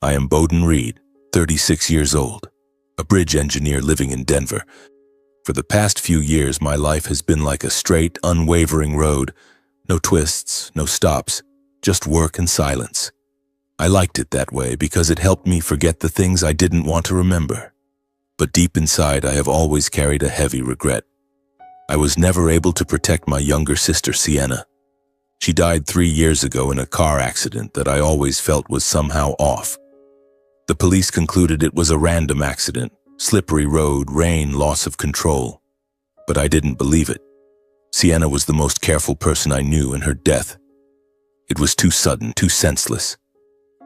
I am Bowden Reed, 36 years old, a bridge engineer living in Denver. For the past few years, my life has been like a straight, unwavering road. No twists, no stops, just work and silence. I liked it that way because it helped me forget the things I didn't want to remember. But deep inside, I have always carried a heavy regret. I was never able to protect my younger sister, Sienna. She died 3 years ago in a car accident that I always felt was somehow off. The police concluded it was a random accident, slippery road, rain, loss of control. But I didn't believe it. Sienna was the most careful person I knew, and her death, it was too sudden, too senseless.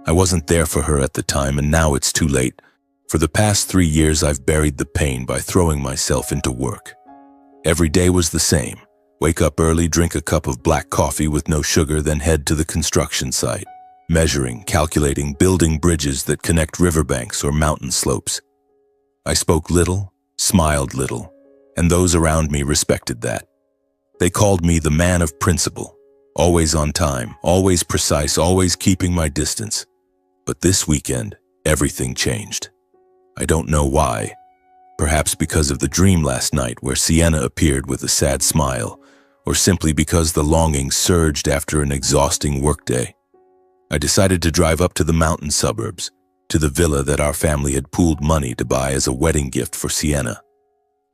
I wasn't there for her at the time, and now it's too late. For the past 3 years, I've buried the pain by throwing myself into work. Every day was the same. Wake up early, drink a cup of black coffee with no sugar, then head to the construction site. Measuring, calculating, building bridges that connect riverbanks or mountain slopes. I spoke little, smiled little, and those around me respected that. They called me the man of principle, always on time, always precise, always keeping my distance. But this weekend, everything changed. I don't know why. Perhaps because of the dream last night where Sienna appeared with a sad smile, or simply because the longing surged after an exhausting workday. I decided to drive up to the mountain suburbs, to the villa that our family had pooled money to buy as a wedding gift for Sienna.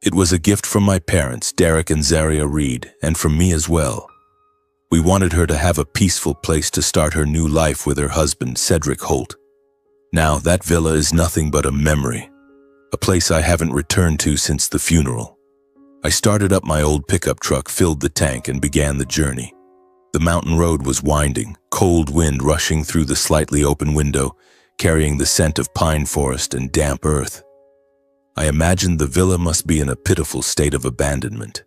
It was a gift from my parents, Derek and Zaria Reed, and from me as well. We wanted her to have a peaceful place to start her new life with her husband, Cedric Holt. Now, that villa is nothing but a memory, a place I haven't returned to since the funeral. I started up my old pickup truck, filled the tank, and began the journey. The mountain road was winding, cold wind rushing through the slightly open window, carrying the scent of pine forest and damp earth. I imagined the villa must be in a pitiful state of abandonment.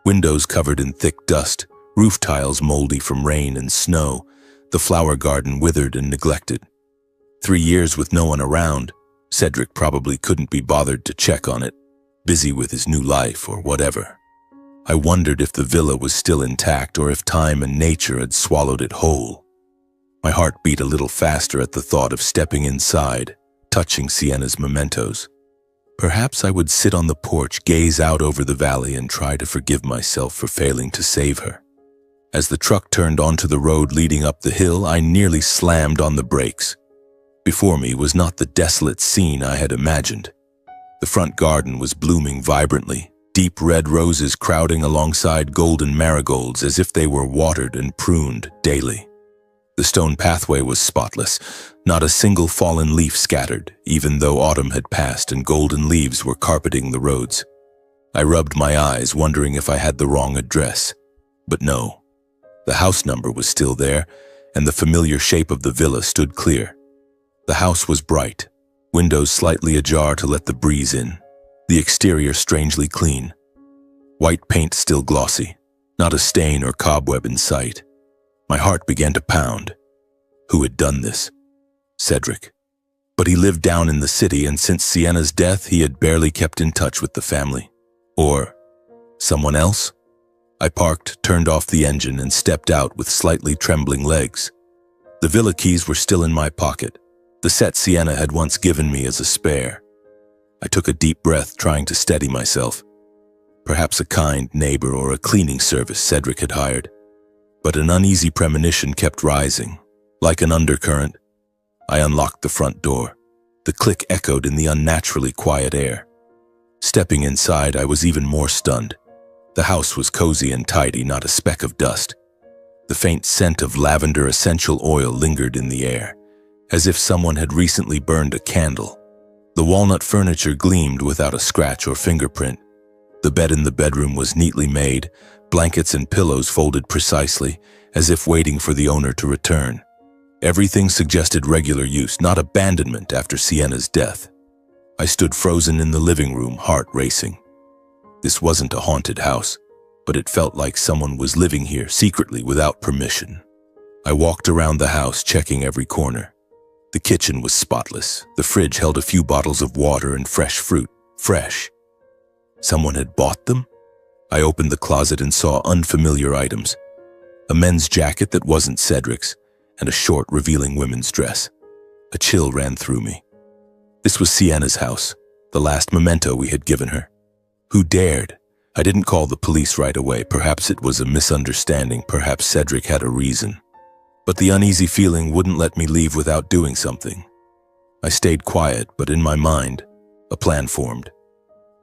Windows covered in thick dust, roof tiles moldy from rain and snow, the flower garden withered and neglected. 3 years with no one around, Cedric probably couldn't be bothered to check on it, busy with his new life or whatever. I wondered if the villa was still intact or if time and nature had swallowed it whole. My heart beat a little faster at the thought of stepping inside, touching Sienna's mementos. Perhaps I would sit on the porch, gaze out over the valley, and try to forgive myself for failing to save her. As the truck turned onto the road leading up the hill, I nearly slammed on the brakes. Before me was not the desolate scene I had imagined. The front garden was blooming vibrantly, deep red roses crowding alongside golden marigolds as if they were watered and pruned daily. The stone pathway was spotless, not a single fallen leaf scattered, even though autumn had passed and golden leaves were carpeting the roads. I rubbed my eyes, wondering if I had the wrong address. But no. The house number was still there, and the familiar shape of the villa stood clear. The house was bright, windows slightly ajar to let the breeze in, the exterior strangely clean. White paint still glossy, not a stain or cobweb in sight. My heart began to pound. Who had done this? Cedric. But he lived down in the city, and since Sienna's death, he had barely kept in touch with the family. Or someone else? I parked, turned off the engine, and stepped out with slightly trembling legs. The villa keys were still in my pocket, the set Sienna had once given me as a spare. I took a deep breath, trying to steady myself. Perhaps a kind neighbor or a cleaning service Cedric had hired. But an uneasy premonition kept rising, like an undercurrent. I unlocked the front door. The click echoed in the unnaturally quiet air. Stepping inside, I was even more stunned. The house was cozy and tidy, not a speck of dust. The faint scent of lavender essential oil lingered in the air, as if someone had recently burned a candle. The walnut furniture gleamed without a scratch or fingerprint. The bed in the bedroom was neatly made, blankets and pillows folded precisely, as if waiting for the owner to return. Everything suggested regular use, not abandonment after Sienna's death. I stood frozen in the living room, heart racing. This wasn't a haunted house, but it felt like someone was living here secretly without permission. I walked around the house, checking every corner. The kitchen was spotless. The fridge held a few bottles of water and fresh fruit. Fresh. Someone had bought them? I opened the closet and saw unfamiliar items. A men's jacket that wasn't Cedric's, and a short, revealing women's dress. A chill ran through me. This was Sienna's house, the last memento we had given her. Who dared? I didn't call the police right away. Perhaps it was a misunderstanding. Perhaps Cedric had a reason. But the uneasy feeling wouldn't let me leave without doing something. I stayed quiet, but in my mind, a plan formed.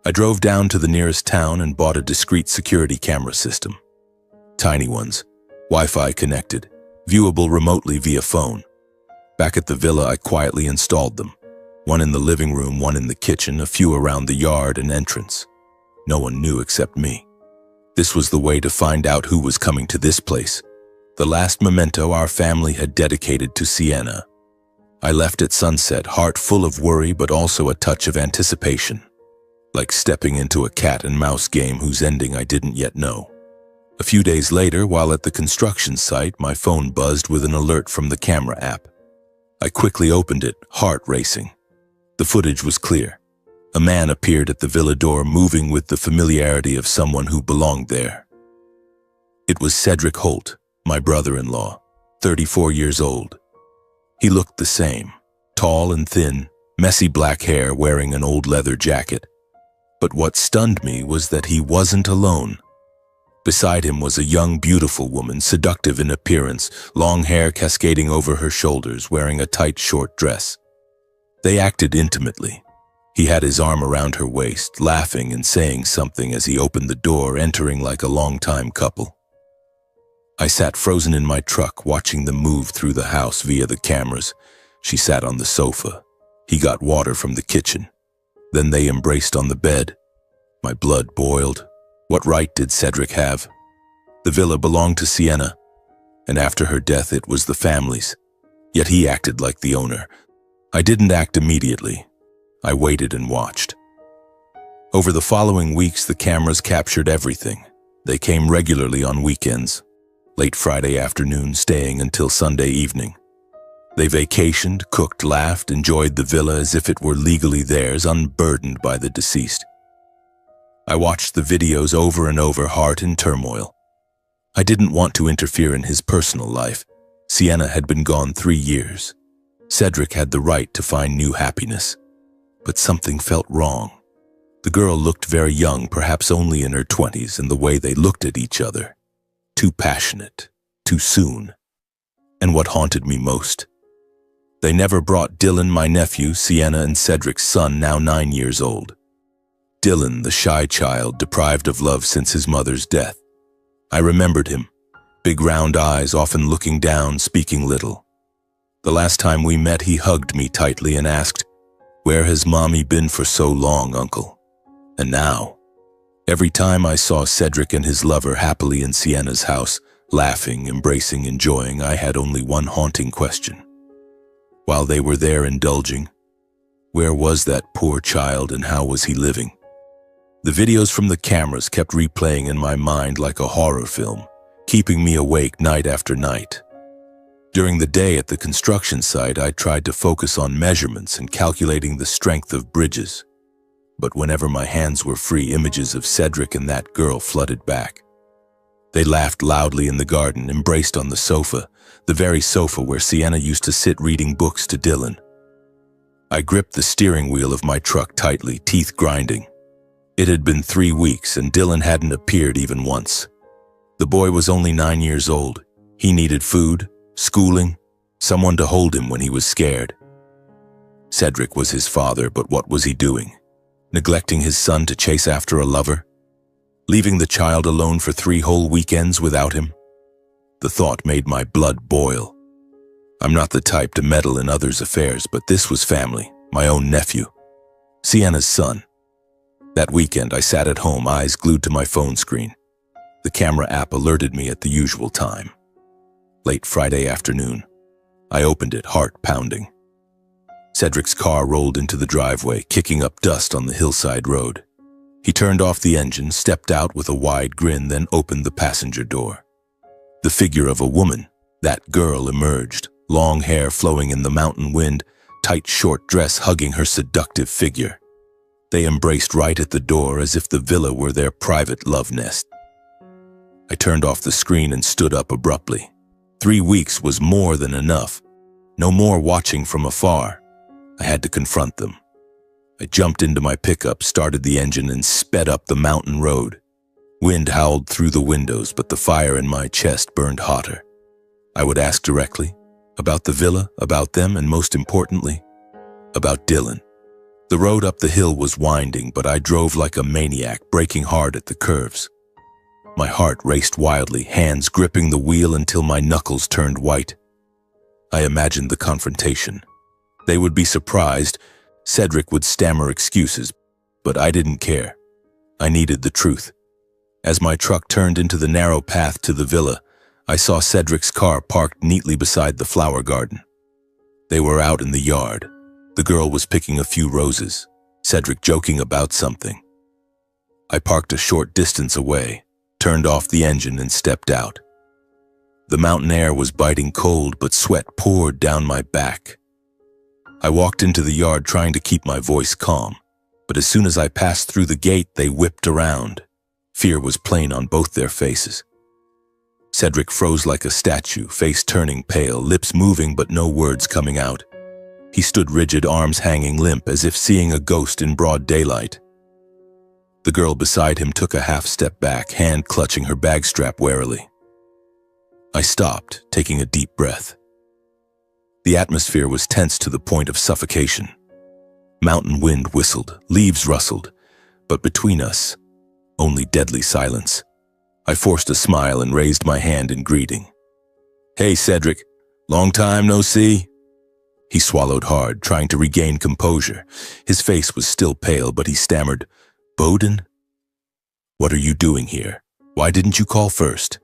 I drove down to the nearest town and bought a discreet security camera system. Tiny ones, Wi-Fi connected, viewable remotely via phone. Back at the villa, I quietly installed them. One in the living room, one in the kitchen, a few around the yard and entrance. No one knew except me. This was the way to find out who was coming to this place. The last memento our family had dedicated to Sienna. I left at sunset, heart full of worry but also a touch of anticipation. Like stepping into a cat and mouse game whose ending I didn't yet know. A few days later, while at the construction site, my phone buzzed with an alert from the camera app. I quickly opened it, heart racing. The footage was clear. A man appeared at the villa door, moving with the familiarity of someone who belonged there. It was Cedric Holt, my brother-in-law, 34 years old. He looked the same, tall and thin, messy black hair, wearing an old leather jacket. But what stunned me was that he wasn't alone. Beside him was a young, beautiful woman, seductive in appearance, long hair cascading over her shoulders, wearing a tight, short dress. They acted intimately. He had his arm around her waist, laughing and saying something as he opened the door, entering like a long-time couple. I sat frozen in my truck, watching them move through the house via the cameras. She sat on the sofa. He got water from the kitchen. Then they embraced on the bed. My blood boiled. What right did Cedric have? The villa belonged to Sienna, and after her death it was the family's. Yet he acted like the owner. I didn't act immediately. I waited and watched. Over the following weeks, the cameras captured everything. They came regularly on weekends, late Friday afternoon, staying until Sunday evening. They vacationed, cooked, laughed, enjoyed the villa as if it were legally theirs, unburdened by the deceased. I watched the videos over and over, heart in turmoil. I didn't want to interfere in his personal life. Sienna had been gone 3 years. Cedric had the right to find new happiness. But something felt wrong. The girl looked very young, perhaps only in her 20s, and the way they looked at each other. Too passionate, too soon. And what haunted me most? They never brought Dylan, my nephew, Sienna and Cedric's son, now 9 years old. Dylan, the shy child, deprived of love since his mother's death. I remembered him. Big round eyes, often looking down, speaking little. The last time we met, he hugged me tightly and asked, "Where has Mommy been for so long, Uncle?" And now, every time I saw Cedric and his lover happily in Sienna's house, laughing, embracing, enjoying, I had only one haunting question. While they were there indulging, where was that poor child and how was he living? The videos from the cameras kept replaying in my mind like a horror film, keeping me awake night after night. During the day at the construction site, I tried to focus on measurements and calculating the strength of bridges. But whenever my hands were free, images of Cedric and that girl flooded back. They laughed loudly in the garden, embraced on the sofa, the very sofa where Sienna used to sit reading books to Dylan. I gripped the steering wheel of my truck tightly, teeth grinding. It had been 3 weeks and Dylan hadn't appeared even once. The boy was only 9 years old. He needed food, schooling, someone to hold him when he was scared. Cedric was his father, but what was he doing? Neglecting his son to chase after a lover? Leaving the child alone for 3 whole weekends without him? The thought made my blood boil. I'm not the type to meddle in others' affairs, but this was family, my own nephew, Sienna's son. That weekend, I sat at home, eyes glued to my phone screen. The camera app alerted me at the usual time. Late Friday afternoon. I opened it, heart pounding. Cedric's car rolled into the driveway, kicking up dust on the hillside road. He turned off the engine, stepped out with a wide grin, then opened the passenger door. The figure of a woman, that girl, emerged, long hair flowing in the mountain wind, tight short dress hugging her seductive figure. They embraced right at the door as if the villa were their private love nest. I turned off the screen and stood up abruptly. 3 weeks was more than enough. No more watching from afar. I had to confront them. I jumped into my pickup, started the engine, and sped up the mountain road. Wind howled through the windows, but the fire in my chest burned hotter. I would ask directly about the villa, about them, and most importantly, about Dylan. The road up the hill was winding, but I drove like a maniac, braking hard at the curves. My heart raced wildly, hands gripping the wheel until my knuckles turned white. I imagined the confrontation. They would be surprised. Cedric would stammer excuses, but I didn't care. I needed the truth. As my truck turned into the narrow path to the villa, I saw Cedric's car parked neatly beside the flower garden. They were out in the yard. The girl was picking a few roses, Cedric joking about something. I parked a short distance away, turned off the engine, and stepped out. The mountain air was biting cold, but sweat poured down my back. I walked into the yard trying to keep my voice calm, but as soon as I passed through the gate, they whipped around. Fear was plain on both their faces. Cedric froze like a statue, face turning pale, lips moving but no words coming out. He stood rigid, arms hanging limp, as if seeing a ghost in broad daylight. The girl beside him took a half step back, hand clutching her bag strap warily. I stopped, taking a deep breath. The atmosphere was tense to the point of suffocation. Mountain wind whistled, leaves rustled, but between us, only deadly silence. I forced a smile and raised my hand in greeting. "Hey, Cedric, long time no see?" He swallowed hard, trying to regain composure. His face was still pale, but he stammered, "Bowden? What are you doing here? Why didn't you call first?"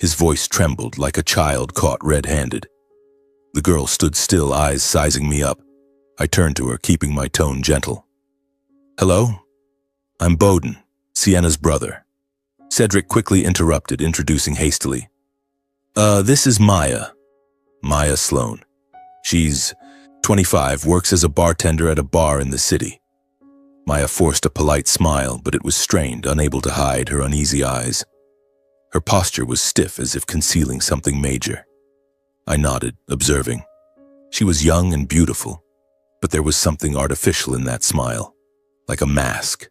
His voice trembled like a child caught red-handed. The girl stood still, eyes sizing me up. I turned to her, keeping my tone gentle. "Hello? I'm Bowden, Sienna's brother." Cedric quickly interrupted, introducing hastily. This is Maya. Maya Sloan. She's 25, works as a bartender at a bar in the city." Maya forced a polite smile, but it was strained, unable to hide her uneasy eyes. Her posture was stiff, as if concealing something major. I nodded, observing. She was young and beautiful, but there was something artificial in that smile, like a mask.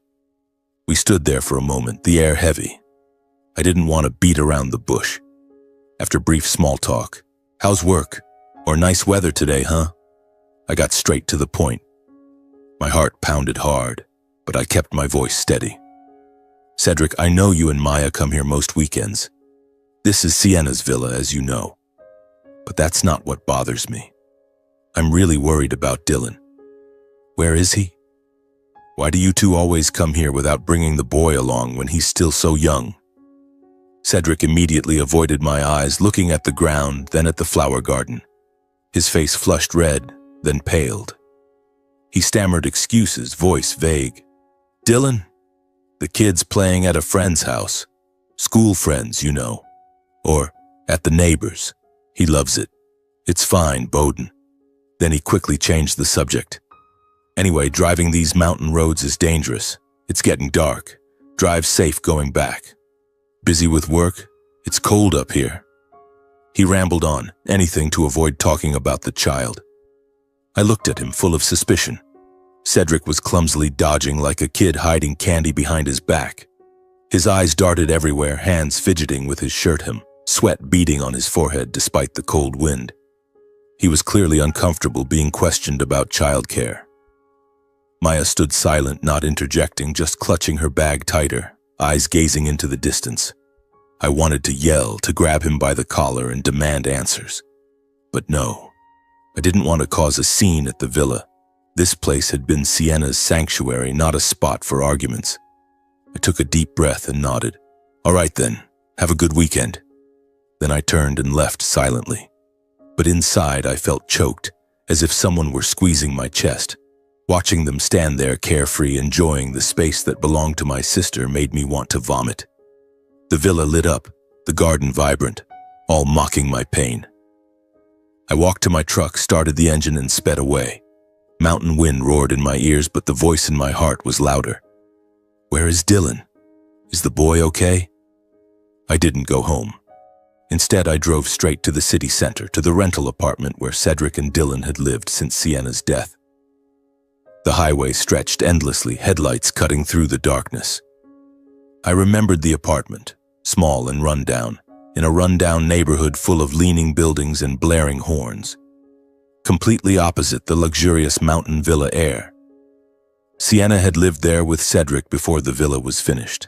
We stood there for a moment, the air heavy. I didn't want to beat around the bush. After brief small talk, "How's work? Or nice weather today, huh?" I got straight to the point. My heart pounded hard, but I kept my voice steady. "Cedric, I know you and Maya come here most weekends. This is Sienna's villa, as you know. But that's not what bothers me. I'm really worried about Dylan. Where is he? Why do you two always come here without bringing the boy along when he's still so young?" Cedric immediately avoided my eyes, looking at the ground, then at the flower garden. His face flushed red, then paled. He stammered excuses, voice vague. "Dylan? The kid's playing at a friend's house. School friends, you know. Or at the neighbor's. He loves it. It's fine, Bowden." Then he quickly changed the subject. "Anyway, driving these mountain roads is dangerous. It's getting dark. Drive safe going back. Busy with work? It's cold up here." He rambled on, anything to avoid talking about the child. I looked at him, full of suspicion. Cedric was clumsily dodging like a kid hiding candy behind his back. His eyes darted everywhere, hands fidgeting with his shirt hem, sweat beading on his forehead despite the cold wind. He was clearly uncomfortable being questioned about childcare. Maya stood silent, not interjecting, just clutching her bag tighter, eyes gazing into the distance. I wanted to yell, to grab him by the collar and demand answers. But no, I didn't want to cause a scene at the villa. This place had been Sienna's sanctuary, not a spot for arguments. I took a deep breath and nodded. "All right then, have a good weekend." Then I turned and left silently. But inside I felt choked, as if someone were squeezing my chest. Watching them stand there carefree, enjoying the space that belonged to my sister, made me want to vomit. The villa lit up, the garden vibrant, all mocking my pain. I walked to my truck, started the engine, and sped away. Mountain wind roared in my ears, but the voice in my heart was louder. Where is Dylan? Is the boy okay? I didn't go home. Instead, I drove straight to the city center, to the rental apartment where Cedric and Dylan had lived since Sienna's death. The highway stretched endlessly, headlights cutting through the darkness. I remembered the apartment, small and rundown, in a rundown neighborhood full of leaning buildings and blaring horns. Completely opposite the luxurious mountain villa air. Sienna had lived there with Cedric before the villa was finished.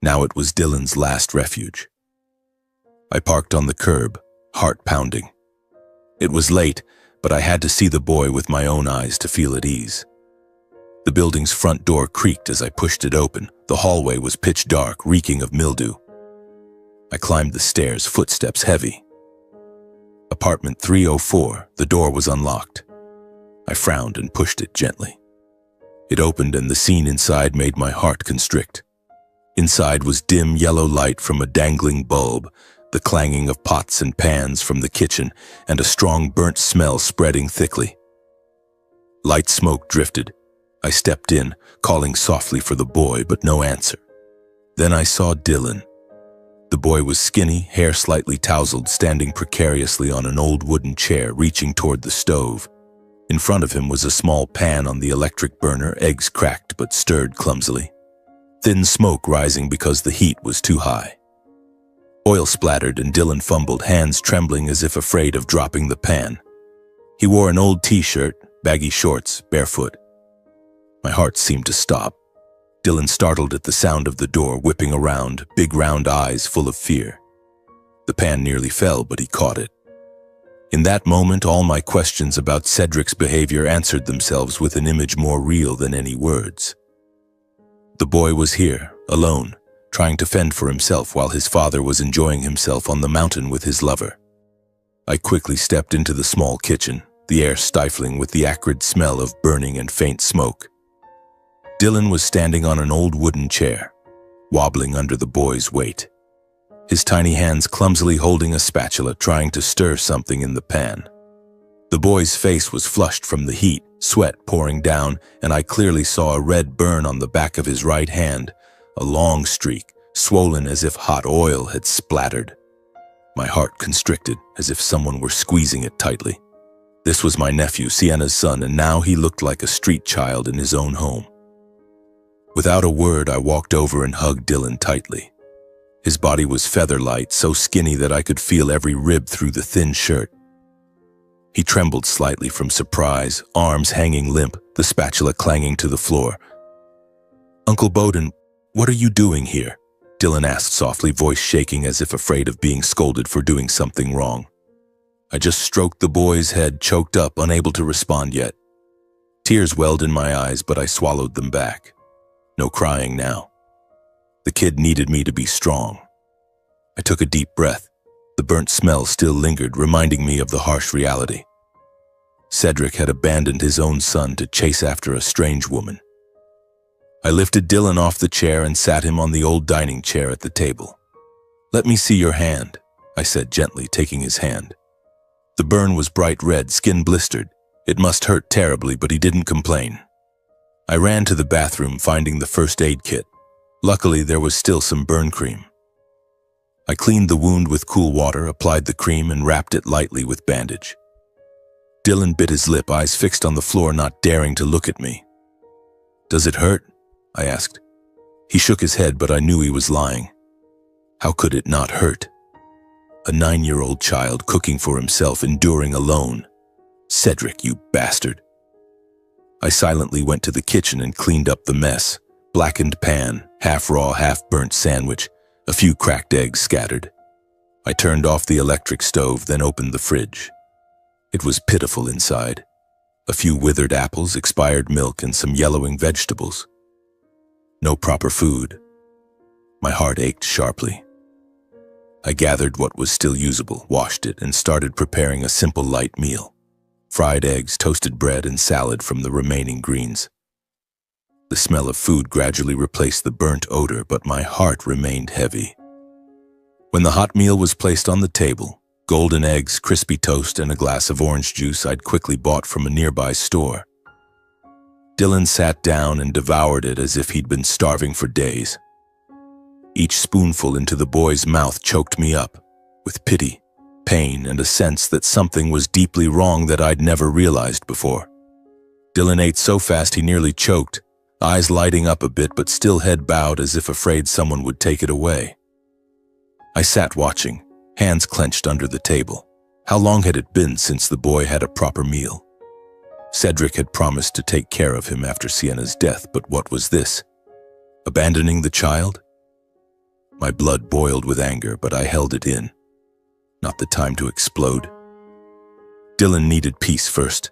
Now it was Dylan's last refuge. I parked on the curb, heart pounding. It was late, but I had to see the boy with my own eyes to feel at ease. The building's front door creaked as I pushed it open. The hallway was pitch dark, reeking of mildew. I climbed the stairs, footsteps heavy. Apartment 304, the door was unlocked. I frowned and pushed it gently. It opened and the scene inside made my heart constrict. Inside was dim yellow light from a dangling bulb, the clanging of pots and pans from the kitchen, and a strong burnt smell spreading thickly. Light smoke drifted. I stepped in, calling softly for the boy, but no answer. Then I saw Dylan. The boy was skinny, hair slightly tousled, standing precariously on an old wooden chair, reaching toward the stove. In front of him was a small pan on the electric burner, eggs cracked but stirred clumsily. Thin smoke rising because the heat was too high. Oil splattered and Dylan fumbled, hands trembling as if afraid of dropping the pan. He wore an old t-shirt, baggy shorts, barefoot. My heart seemed to stop. Dylan startled at the sound of the door whipping around, big round eyes full of fear. The pan nearly fell, but he caught it. In that moment, all my questions about Cedric's behavior answered themselves with an image more real than any words. The boy was here, alone, trying to fend for himself while his father was enjoying himself on the mountain with his lover. I quickly stepped into the small kitchen, the air stifling with the acrid smell of burning and faint smoke. Dylan was standing on an old wooden chair, wobbling under the boy's weight. His tiny hands clumsily holding a spatula, trying to stir something in the pan. The boy's face was flushed from the heat, sweat pouring down, and I clearly saw a red burn on the back of his right hand, a long streak, swollen as if hot oil had splattered. My heart constricted, as if someone were squeezing it tightly. This was my nephew, Sienna's son, and now he looked like a street child in his own home. Without a word, I walked over and hugged Dylan tightly. His body was feather-light, so skinny that I could feel every rib through the thin shirt. He trembled slightly from surprise, arms hanging limp, the spatula clanging to the floor. "Uncle Bowden, what are you doing here?" Dylan asked softly, voice shaking as if afraid of being scolded for doing something wrong. I just stroked the boy's head, choked up, unable to respond yet. Tears welled in my eyes, but I swallowed them back. No crying now. The kid needed me to be strong. I took a deep breath. The burnt smell still lingered, reminding me of the harsh reality. Cedric had abandoned his own son to chase after a strange woman. I lifted Dylan off the chair and sat him on the old dining chair at the table. "Let me see your hand," I said gently, taking his hand. The burn was bright red, skin blistered. It must hurt terribly, but he didn't complain. I ran to the bathroom, finding the first aid kit. Luckily, there was still some burn cream. I cleaned the wound with cool water, applied the cream, and wrapped it lightly with bandage. Dylan bit his lip, eyes fixed on the floor, not daring to look at me. "Does it hurt?" I asked. He shook his head, but I knew he was lying. How could it not hurt? A 9-year-old child cooking for himself, enduring alone. Cedric, you bastard. I silently went to the kitchen and cleaned up the mess. Blackened pan, half-raw, half-burnt sandwich, a few cracked eggs scattered. I turned off the electric stove, then opened the fridge. It was pitiful inside. A few withered apples, expired milk, and some yellowing vegetables. No proper food. My heart ached sharply. I gathered what was still usable, washed it, and started preparing a simple light meal. Fried eggs, toasted bread, and salad from the remaining greens. The smell of food gradually replaced the burnt odor, but my heart remained heavy. When the hot meal was placed on the table, golden eggs, crispy toast, and a glass of orange juice I'd quickly bought from a nearby store. Dylan sat down and devoured it as if he'd been starving for days. Each spoonful into the boy's mouth choked me up. with pity, pain, and a sense that something was deeply wrong that I'd never realized before. Dylan ate so fast he nearly choked, eyes lighting up a bit but still head bowed as if afraid someone would take it away. I sat watching, hands clenched under the table. How long had it been since the boy had a proper meal? Cedric had promised to take care of him after Sienna's death, but what was this? Abandoning the child? My blood boiled with anger, but I held it in. Not the time to explode. Dylan needed peace first.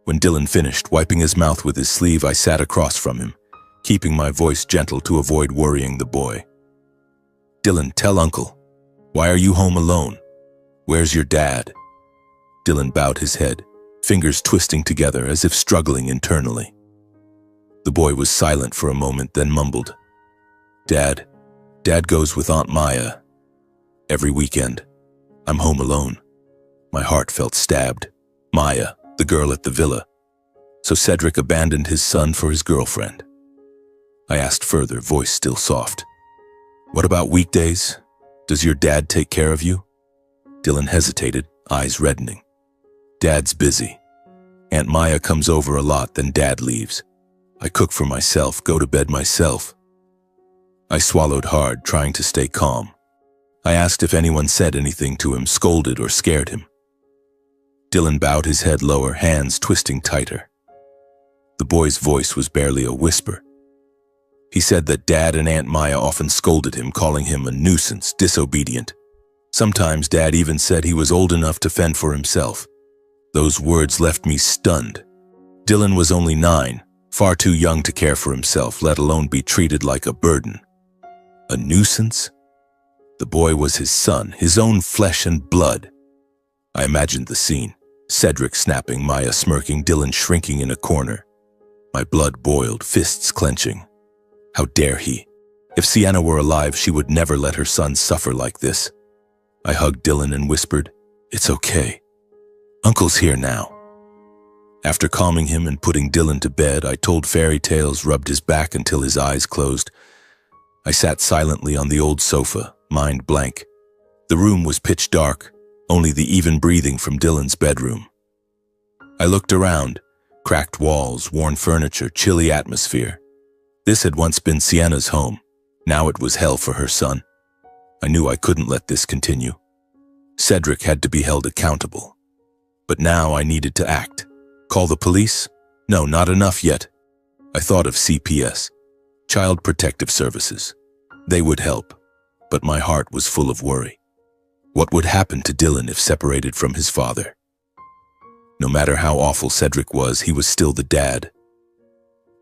When Dylan finished, wiping his mouth with his sleeve, I sat across from him, keeping my voice gentle to avoid worrying the boy. Dylan, tell Uncle. Why are you home alone? Where's your dad? Dylan bowed his head, fingers twisting together as if struggling internally. The boy was silent for a moment, then mumbled, Dad goes with Aunt Maya. Every weekend. I'm home alone. My heart felt stabbed. Maya, the girl at the villa. So Cedric abandoned his son for his girlfriend. I asked further, voice still soft. What about weekdays? Does your dad take care of you? Dylan hesitated, eyes reddening. Dad's busy. Aunt Maya comes over a lot, then Dad leaves. I cook for myself, go to bed myself. I swallowed hard, trying to stay calm. I asked if anyone said anything to him, scolded or scared him. Dylan bowed his head lower, hands twisting tighter. The boy's voice was barely a whisper. He said that Dad and Aunt Maya often scolded him, calling him a nuisance, disobedient. Sometimes Dad even said he was old enough to fend for himself. Those words left me stunned. Dylan was only 9, far too young to care for himself, let alone be treated like a burden. A nuisance? The boy was his son, his own flesh and blood. I imagined the scene. Cedric snapping, Maya smirking, Dylan shrinking in a corner. My blood boiled, fists clenching. How dare he? If Sienna were alive, she would never let her son suffer like this. I hugged Dylan and whispered, It's okay. Uncle's here now. After calming him and putting Dylan to bed, I told fairy tales, rubbed his back until his eyes closed. I sat silently on the old sofa, mind blank. The room was pitch dark, only the even breathing from Dylan's bedroom. I looked around, cracked walls, worn furniture, chilly atmosphere. This had once been Sienna's home. Now it was hell for her son. I knew I couldn't let this continue. Cedric had to be held accountable. But now I needed to act. Call the police? No, not enough yet. I thought of CPS, Child Protective Services. They would help, but my heart was full of worry. What would happen to Dylan if separated from his father? No matter how awful Cedric was, he was still the dad.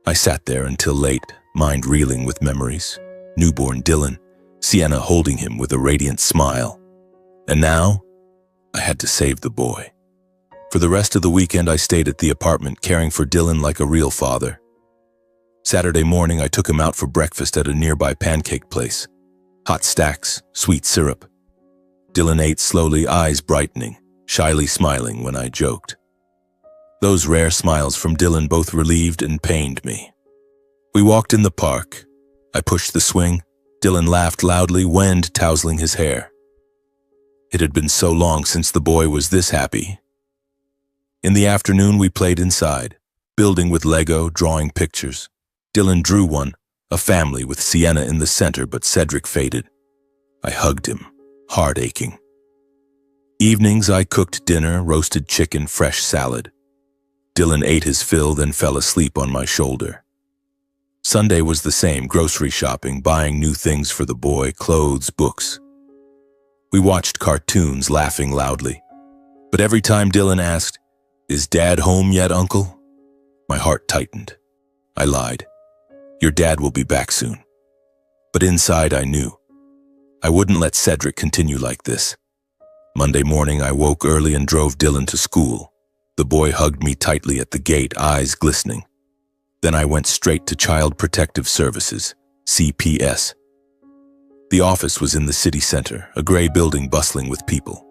I sat there until late, mind reeling with memories. Newborn Dylan, Sienna holding him with a radiant smile. And now, I had to save the boy. For the rest of the weekend, I stayed at the apartment, caring for Dylan like a real father. Saturday morning, I took him out for breakfast at a nearby pancake place. Hot stacks, sweet syrup. Dylan ate slowly, eyes brightening, shyly smiling when I joked. Those rare smiles from Dylan both relieved and pained me. We walked in the park. I pushed the swing. Dylan laughed loudly, wind tousling his hair. It had been so long since the boy was this happy. In the afternoon, we played inside, building with Lego, drawing pictures. Dylan drew one, a family with Sienna in the center, but Cedric faded. I hugged him, heart aching. Evenings, I cooked dinner, roasted chicken, fresh salad. Dylan ate his fill, then fell asleep on my shoulder. Sunday was the same, grocery shopping, buying new things for the boy, clothes, books. We watched cartoons, laughing loudly. But every time Dylan asked, "Is Dad home yet, Uncle?" my heart tightened. I lied. Your dad will be back soon. But inside I knew. I wouldn't let Cedric continue like this. Monday morning I woke early and drove Dylan to school. The boy hugged me tightly at the gate, eyes glistening. Then I went straight to Child Protective Services, CPS. The office was in the city center, a gray building bustling with people.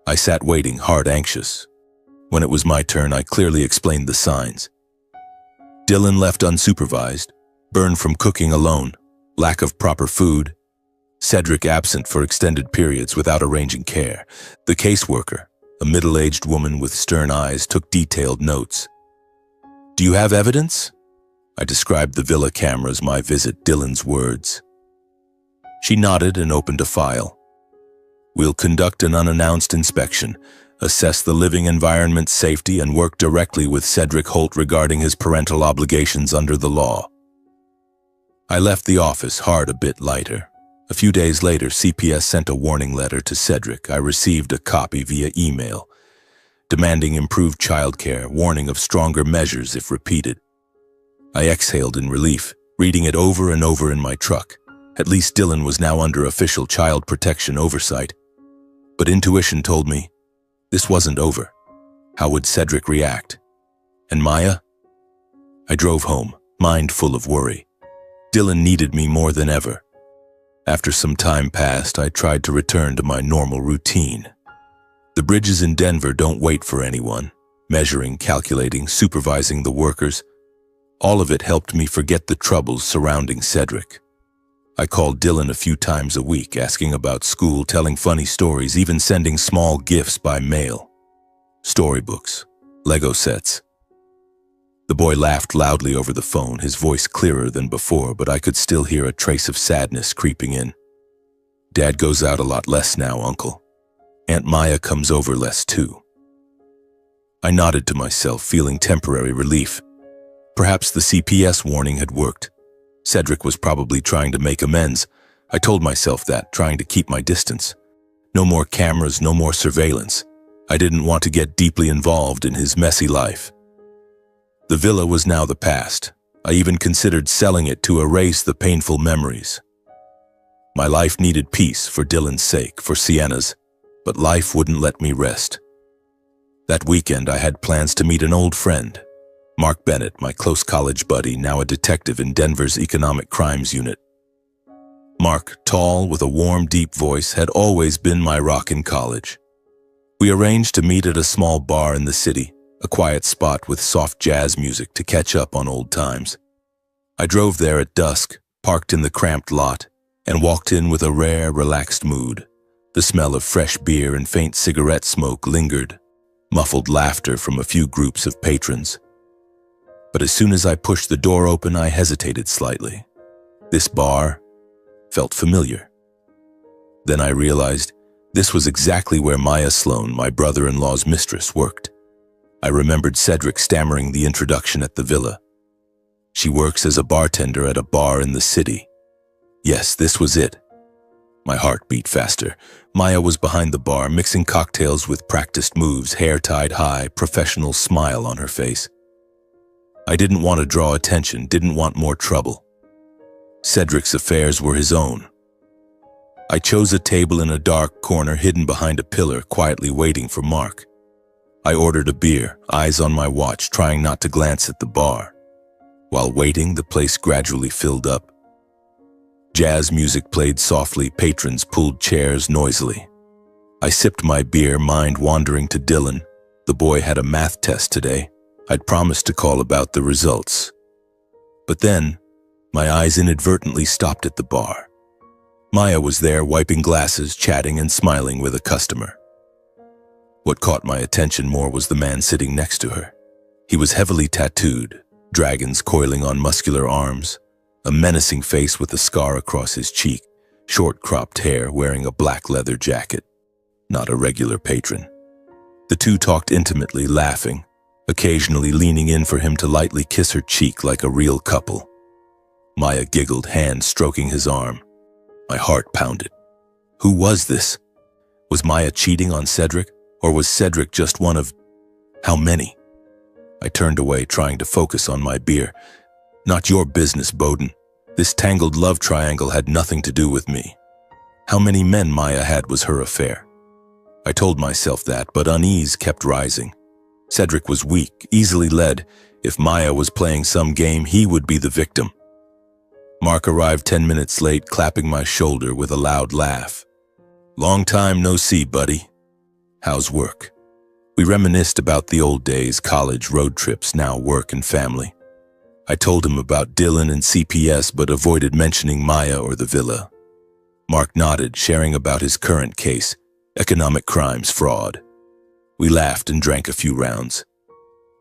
I sat waiting, heart anxious. When it was my turn, I clearly explained the signs. Dylan left unsupervised, burned from cooking alone, lack of proper food, Cedric absent for extended periods without arranging care. The caseworker, a middle-aged woman with stern eyes, took detailed notes. "Do you have evidence?" I described the villa cameras, my visit, Dylan's words. She nodded and opened a file. "We'll conduct an unannounced inspection, assess the living environment's safety, and work directly with Cedric Holt regarding his parental obligations under the law." I left the office, heart a bit lighter. A few days later, CPS sent a warning letter to Cedric. I received a copy via email, demanding improved childcare, warning of stronger measures if repeated. I exhaled in relief, reading it over and over in my truck. At least Dylan was now under official child protection oversight. But intuition told me this wasn't over. How would Cedric react? And Maya? I drove home, mind full of worry. Dylan needed me more than ever. After some time passed, I tried to return to my normal routine. The bridges in Denver don't wait for anyone. Measuring, calculating, supervising the workers. All of it helped me forget the troubles surrounding Cedric. I called Dylan a few times a week, asking about school, telling funny stories, even sending small gifts by mail. Storybooks, Lego sets. The boy laughed loudly over the phone, his voice clearer than before, but I could still hear a trace of sadness creeping in. "Dad goes out a lot less now, Uncle. Aunt Maya comes over less too." I nodded to myself, feeling temporary relief. Perhaps the CPS warning had worked. Cedric was probably trying to make amends. I told myself that, trying to keep my distance. No more cameras, no more surveillance. I didn't want to get deeply involved in his messy life. The villa was now the past. I even considered selling it to erase the painful memories. My life needed peace for Dylan's sake, for Sienna's, but life wouldn't let me rest. That weekend, I had plans to meet an old friend, Mark Bennett, my close college buddy, now a detective in Denver's Economic Crimes Unit. Mark, tall, with a warm, deep voice, had always been my rock in college. We arranged to meet at a small bar in the city, a quiet spot with soft jazz music to catch up on old times. I drove there at dusk, parked in the cramped lot, and walked in with a rare, relaxed mood. The smell of fresh beer and faint cigarette smoke lingered, muffled laughter from a few groups of patrons. But as soon as I pushed the door open, I hesitated slightly. This bar felt familiar. Then I realized this was exactly where Maya Sloan, my brother-in-law's mistress, worked. I remembered Cedric stammering the introduction at the villa. She works as a bartender at a bar in the city. Yes, this was it. My heart beat faster. Maya was behind the bar, mixing cocktails with practiced moves, hair tied high, professional smile on her face. I didn't want to draw attention, didn't want more trouble. Cedric's affairs were his own. I chose a table in a dark corner hidden behind a pillar, quietly waiting for Mark. I ordered a beer, eyes on my watch, trying not to glance at the bar. While waiting, the place gradually filled up. Jazz music played softly, patrons pulled chairs noisily. I sipped my beer, mind wandering to Dylan. The boy had a math test today. I'd promised to call about the results. But then, my eyes inadvertently stopped at the bar. Maya was there, wiping glasses, chatting and smiling with a customer. What caught my attention more was the man sitting next to her. He was heavily tattooed, dragons coiling on muscular arms, a menacing face with a scar across his cheek, short cropped hair, wearing a black leather jacket. Not a regular patron. The two talked intimately, laughing, occasionally leaning in for him to lightly kiss her cheek like a real couple. Maya giggled, hand stroking his arm. My heart pounded. Who was this? Was Maya cheating on Cedric? Or was Cedric just one of how many? I turned away, trying to focus on my beer. Not your business, Bowden. This tangled love triangle had nothing to do with me. How many men Maya had was her affair. I told myself that, but unease kept rising. Cedric was weak, easily led. If Maya was playing some game, he would be the victim. Mark arrived 10 minutes late, clapping my shoulder with a loud laugh. "Long time no see, buddy. How's work?" We reminisced about the old days, college, road trips, now work and family. I told him about Dylan and CPS, but avoided mentioning Maya or the villa. Mark nodded, sharing about his current case, economic crimes fraud. We laughed and drank a few rounds.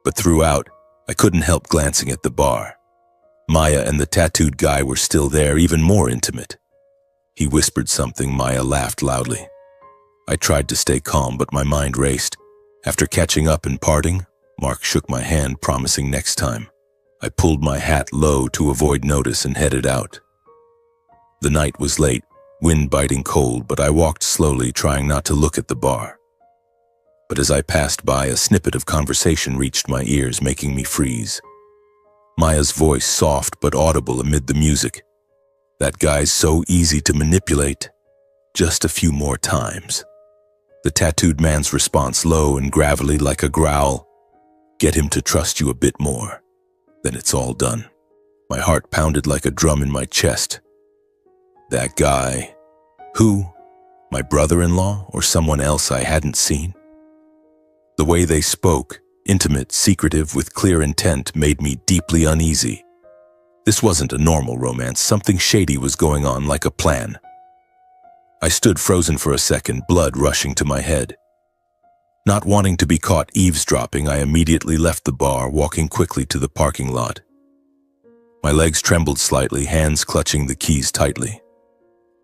But throughout, I couldn't help glancing at the bar. Maya and the tattooed guy were still there, even more intimate. He whispered something. Maya laughed loudly. I tried to stay calm, but my mind raced. After catching up and parting, Mark shook my hand, promising next time. I pulled my hat low to avoid notice and headed out. The night was late, wind biting cold, but I walked slowly, trying not to look at the bar. But as I passed by, a snippet of conversation reached my ears, making me freeze. Maya's voice, soft but audible amid the music. "That guy's so easy to manipulate. Just a few more times." The tattooed man's response, low and gravelly like a growl. "Get him to trust you a bit more. Then it's all done." My heart pounded like a drum in my chest. That guy. Who? My brother-in-law or someone else I hadn't seen? The way they spoke, intimate, secretive, with clear intent, made me deeply uneasy. This wasn't a normal romance. Something shady was going on, like a plan. I stood frozen for a second, blood rushing to my head. Not wanting to be caught eavesdropping, I immediately left the bar, walking quickly to the parking lot. My legs trembled slightly, hands clutching the keys tightly.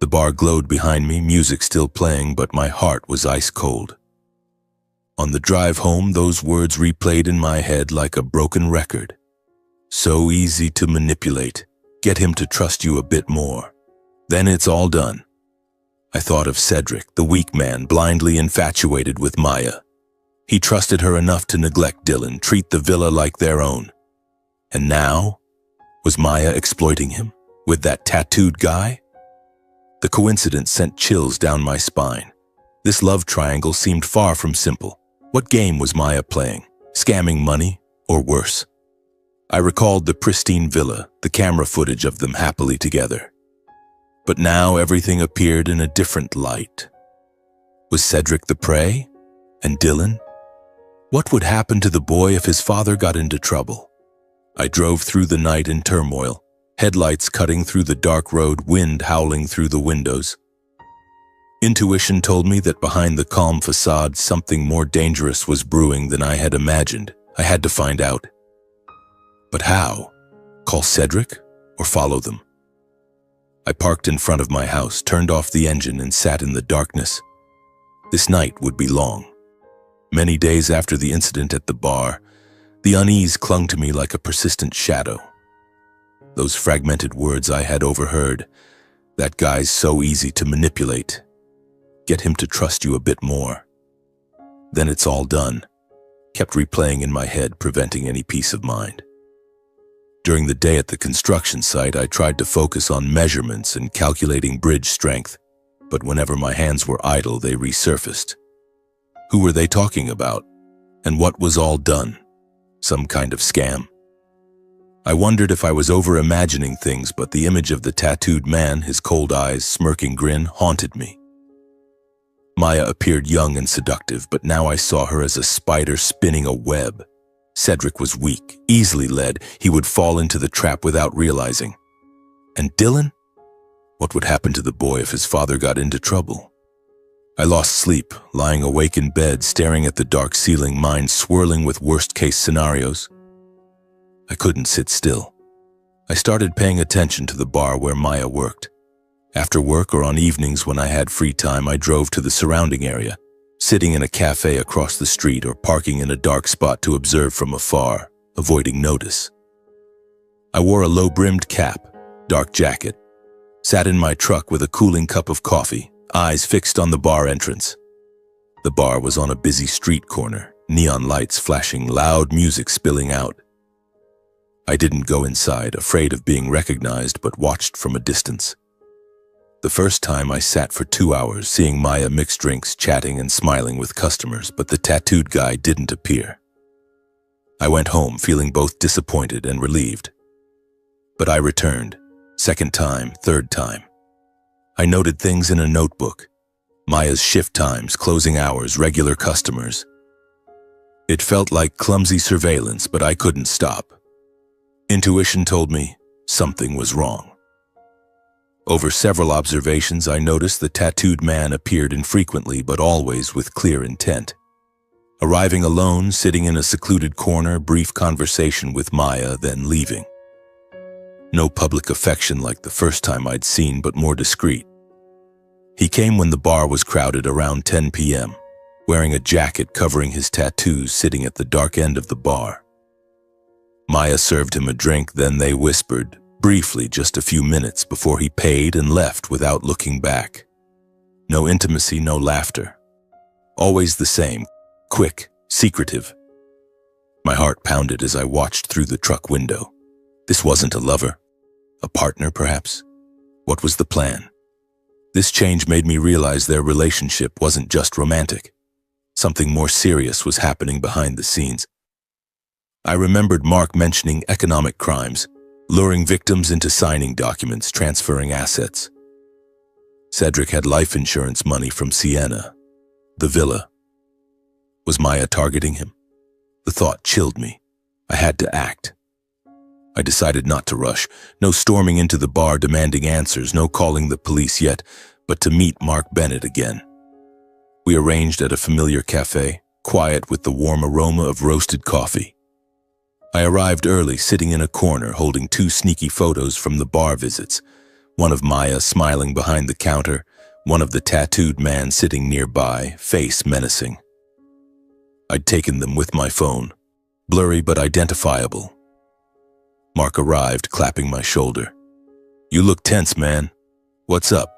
The bar glowed behind me, music still playing, but my heart was ice cold. On the drive home, those words replayed in my head like a broken record. So easy to manipulate. Get him to trust you a bit more. Then it's all done. I thought of Cedric, the weak man, blindly infatuated with Maya. He trusted her enough to neglect Dylan, treat the villa like their own. And now, was Maya exploiting him with that tattooed guy? The coincidence sent chills down my spine. This love triangle seemed far from simple. What game was Maya playing? Scamming money, or worse? I recalled the pristine villa, the camera footage of them happily together. But now everything appeared in a different light. Was Cedric the prey? And Dylan? What would happen to the boy if his father got into trouble? I drove through the night in turmoil, headlights cutting through the dark road, wind howling through the windows. Intuition told me that behind the calm facade, something more dangerous was brewing than I had imagined. I had to find out. But how? Call Cedric or follow them? I parked in front of my house, turned off the engine, and sat in the darkness. This night would be long. Many days after the incident at the bar, the unease clung to me like a persistent shadow. Those fragmented words I had overheard, "That guy's so easy to manipulate. Get him to trust you a bit more. Then it's all done," kept replaying in my head, preventing any peace of mind. During the day at the construction site, I tried to focus on measurements and calculating bridge strength, but whenever my hands were idle, they resurfaced. Who were they talking about? And what was all done? Some kind of scam? I wondered if I was over-imagining things, but the image of the tattooed man, his cold eyes, smirking grin, haunted me. Maya appeared young and seductive, but now I saw her as a spider spinning a web. Cedric was weak, easily led. He would fall into the trap without realizing. And Dylan? What would happen to the boy if his father got into trouble? I lost sleep, lying awake in bed, staring at the dark ceiling, mind swirling with worst-case scenarios. I couldn't sit still. I started paying attention to the bar where Maya worked. After work or on evenings when I had free time, I drove to the surrounding area, sitting in a cafe across the street or parking in a dark spot to observe from afar, avoiding notice. I wore a low-brimmed cap, dark jacket, sat in my truck with a cooling cup of coffee, eyes fixed on the bar entrance. The bar was on a busy street corner, neon lights flashing, loud music spilling out. I didn't go inside, afraid of being recognized, but watched from a distance. The first time I sat for 2 hours, seeing Maya mix drinks, chatting and smiling with customers, but the tattooed guy didn't appear. I went home feeling both disappointed and relieved. But I returned, second time, third time. I noted things in a notebook. Maya's shift times, closing hours, regular customers. It felt like clumsy surveillance, but I couldn't stop. Intuition told me something was wrong. Over several observations, I noticed the tattooed man appeared infrequently but always with clear intent. Arriving alone, sitting in a secluded corner, brief conversation with Maya, then leaving. No public affection like the first time I'd seen, but more discreet. He came when the bar was crowded around 10 p.m., wearing a jacket covering his tattoos, sitting at the dark end of the bar. Maya served him a drink, then they whispered, briefly, just a few minutes before he paid and left without looking back. No intimacy, no laughter. Always the same, quick, secretive. My heart pounded as I watched through the truck window. This wasn't a lover. A partner, perhaps? What was the plan? This change made me realize their relationship wasn't just romantic. Something more serious was happening behind the scenes. I remembered Mark mentioning economic crimes, luring victims into signing documents, transferring assets. Cedric had life insurance money from Sienna, the villa. Was Maya targeting him? The thought chilled me. I had to act. I decided not to rush, no storming into the bar demanding answers, no calling the police yet, but to meet Mark Bennett again. We arranged at a familiar cafe, quiet with the warm aroma of roasted coffee. I arrived early, sitting in a corner, holding 2 sneaky photos from the bar visits, one of Maya smiling behind the counter, one of the tattooed man sitting nearby, face menacing. I'd taken them with my phone, blurry but identifiable. Mark arrived, clapping my shoulder. "You look tense, man. What's up?"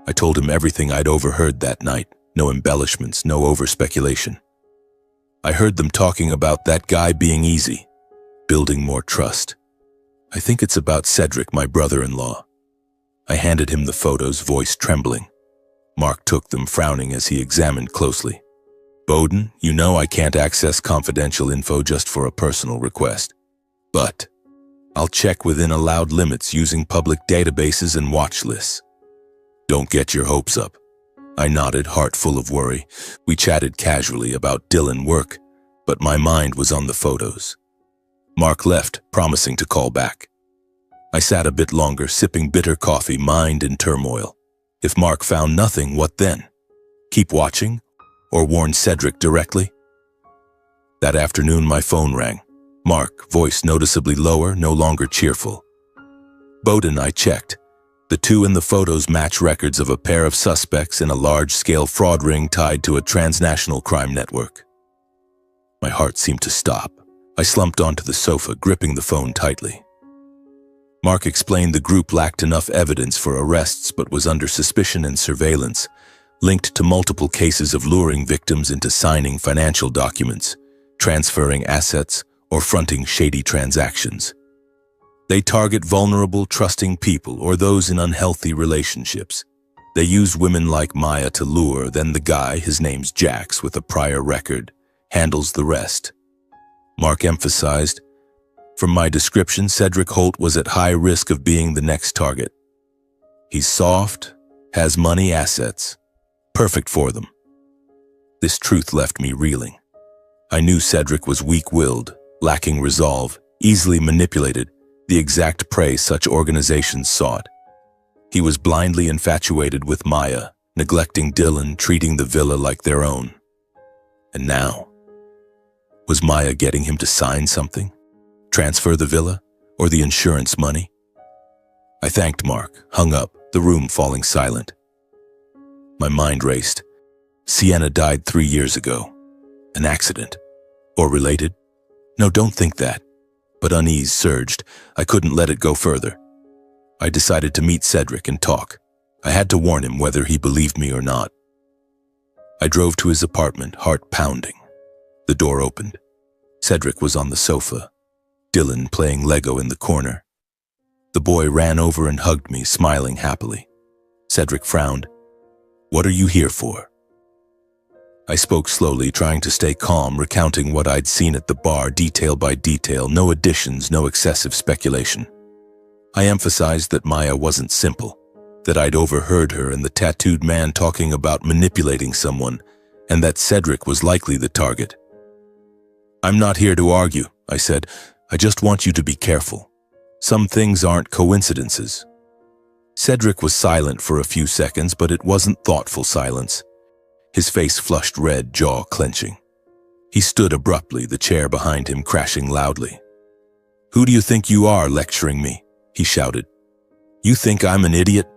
I told him everything I'd overheard that night, no embellishments, no over-speculation. I heard them talking about that guy being easy, building more trust. "I think it's about Cedric, my brother-in-law." I handed him the photos, voice trembling. Mark took them, frowning as he examined closely. "Bowden, you know I can't access confidential info just for a personal request. But I'll check within allowed limits using public databases and watch lists. Don't get your hopes up." I nodded, heart full of worry. We chatted casually about Dylan work, but my mind was on the photos. Mark left, promising to call back. I sat a bit longer, sipping bitter coffee, mind in turmoil. If Mark found nothing, what then? Keep watching? Or warn Cedric directly? That afternoon, my phone rang. Mark, voice noticeably lower, no longer cheerful. "Bowden," I checked. The 2 in the photos match records of a pair of suspects in a large-scale fraud ring tied to a transnational crime network. My heart seemed to stop. I slumped onto the sofa, gripping the phone tightly. Mark explained the group lacked enough evidence for arrests but was under suspicion and surveillance, linked to multiple cases of luring victims into signing financial documents, transferring assets, or fronting shady transactions. They target vulnerable, trusting people or those in unhealthy relationships. They use women like Maya to lure, then the guy, his name's Jax, with a prior record, handles the rest. Mark emphasized, "From my description, Cedric Holt was at high risk of being the next target. He's soft, has money, assets. Perfect for them." This truth left me reeling. I knew Cedric was weak-willed, lacking resolve, easily manipulated, the exact prey such organizations sought. He was blindly infatuated with Maya, neglecting Dylan, treating the villa like their own. And now, was Maya getting him to sign something? Transfer the villa, or the insurance money? I thanked Mark, hung up, the room falling silent. My mind raced. Sienna died 3 years ago. An accident? Or related? No, don't think that. But unease surged. I couldn't let it go further. I decided to meet Cedric and talk. I had to warn him whether he believed me or not. I drove to his apartment, heart pounding. The door opened. Cedric was on the sofa, Dylan playing Lego in the corner. The boy ran over and hugged me, smiling happily. Cedric frowned. "What are you here for?" I spoke slowly, trying to stay calm, recounting what I'd seen at the bar, detail by detail, no additions, no excessive speculation. I emphasized that Maya wasn't simple, that I'd overheard her and the tattooed man talking about manipulating someone, and that Cedric was likely the target. "I'm not here to argue," I said. "I just want you to be careful. Some things aren't coincidences." Cedric was silent for a few seconds, but it wasn't thoughtful silence. His face flushed red, jaw clenching. He stood abruptly, the chair behind him crashing loudly. "Who do you think you are lecturing me?" he shouted. "You think I'm an idiot?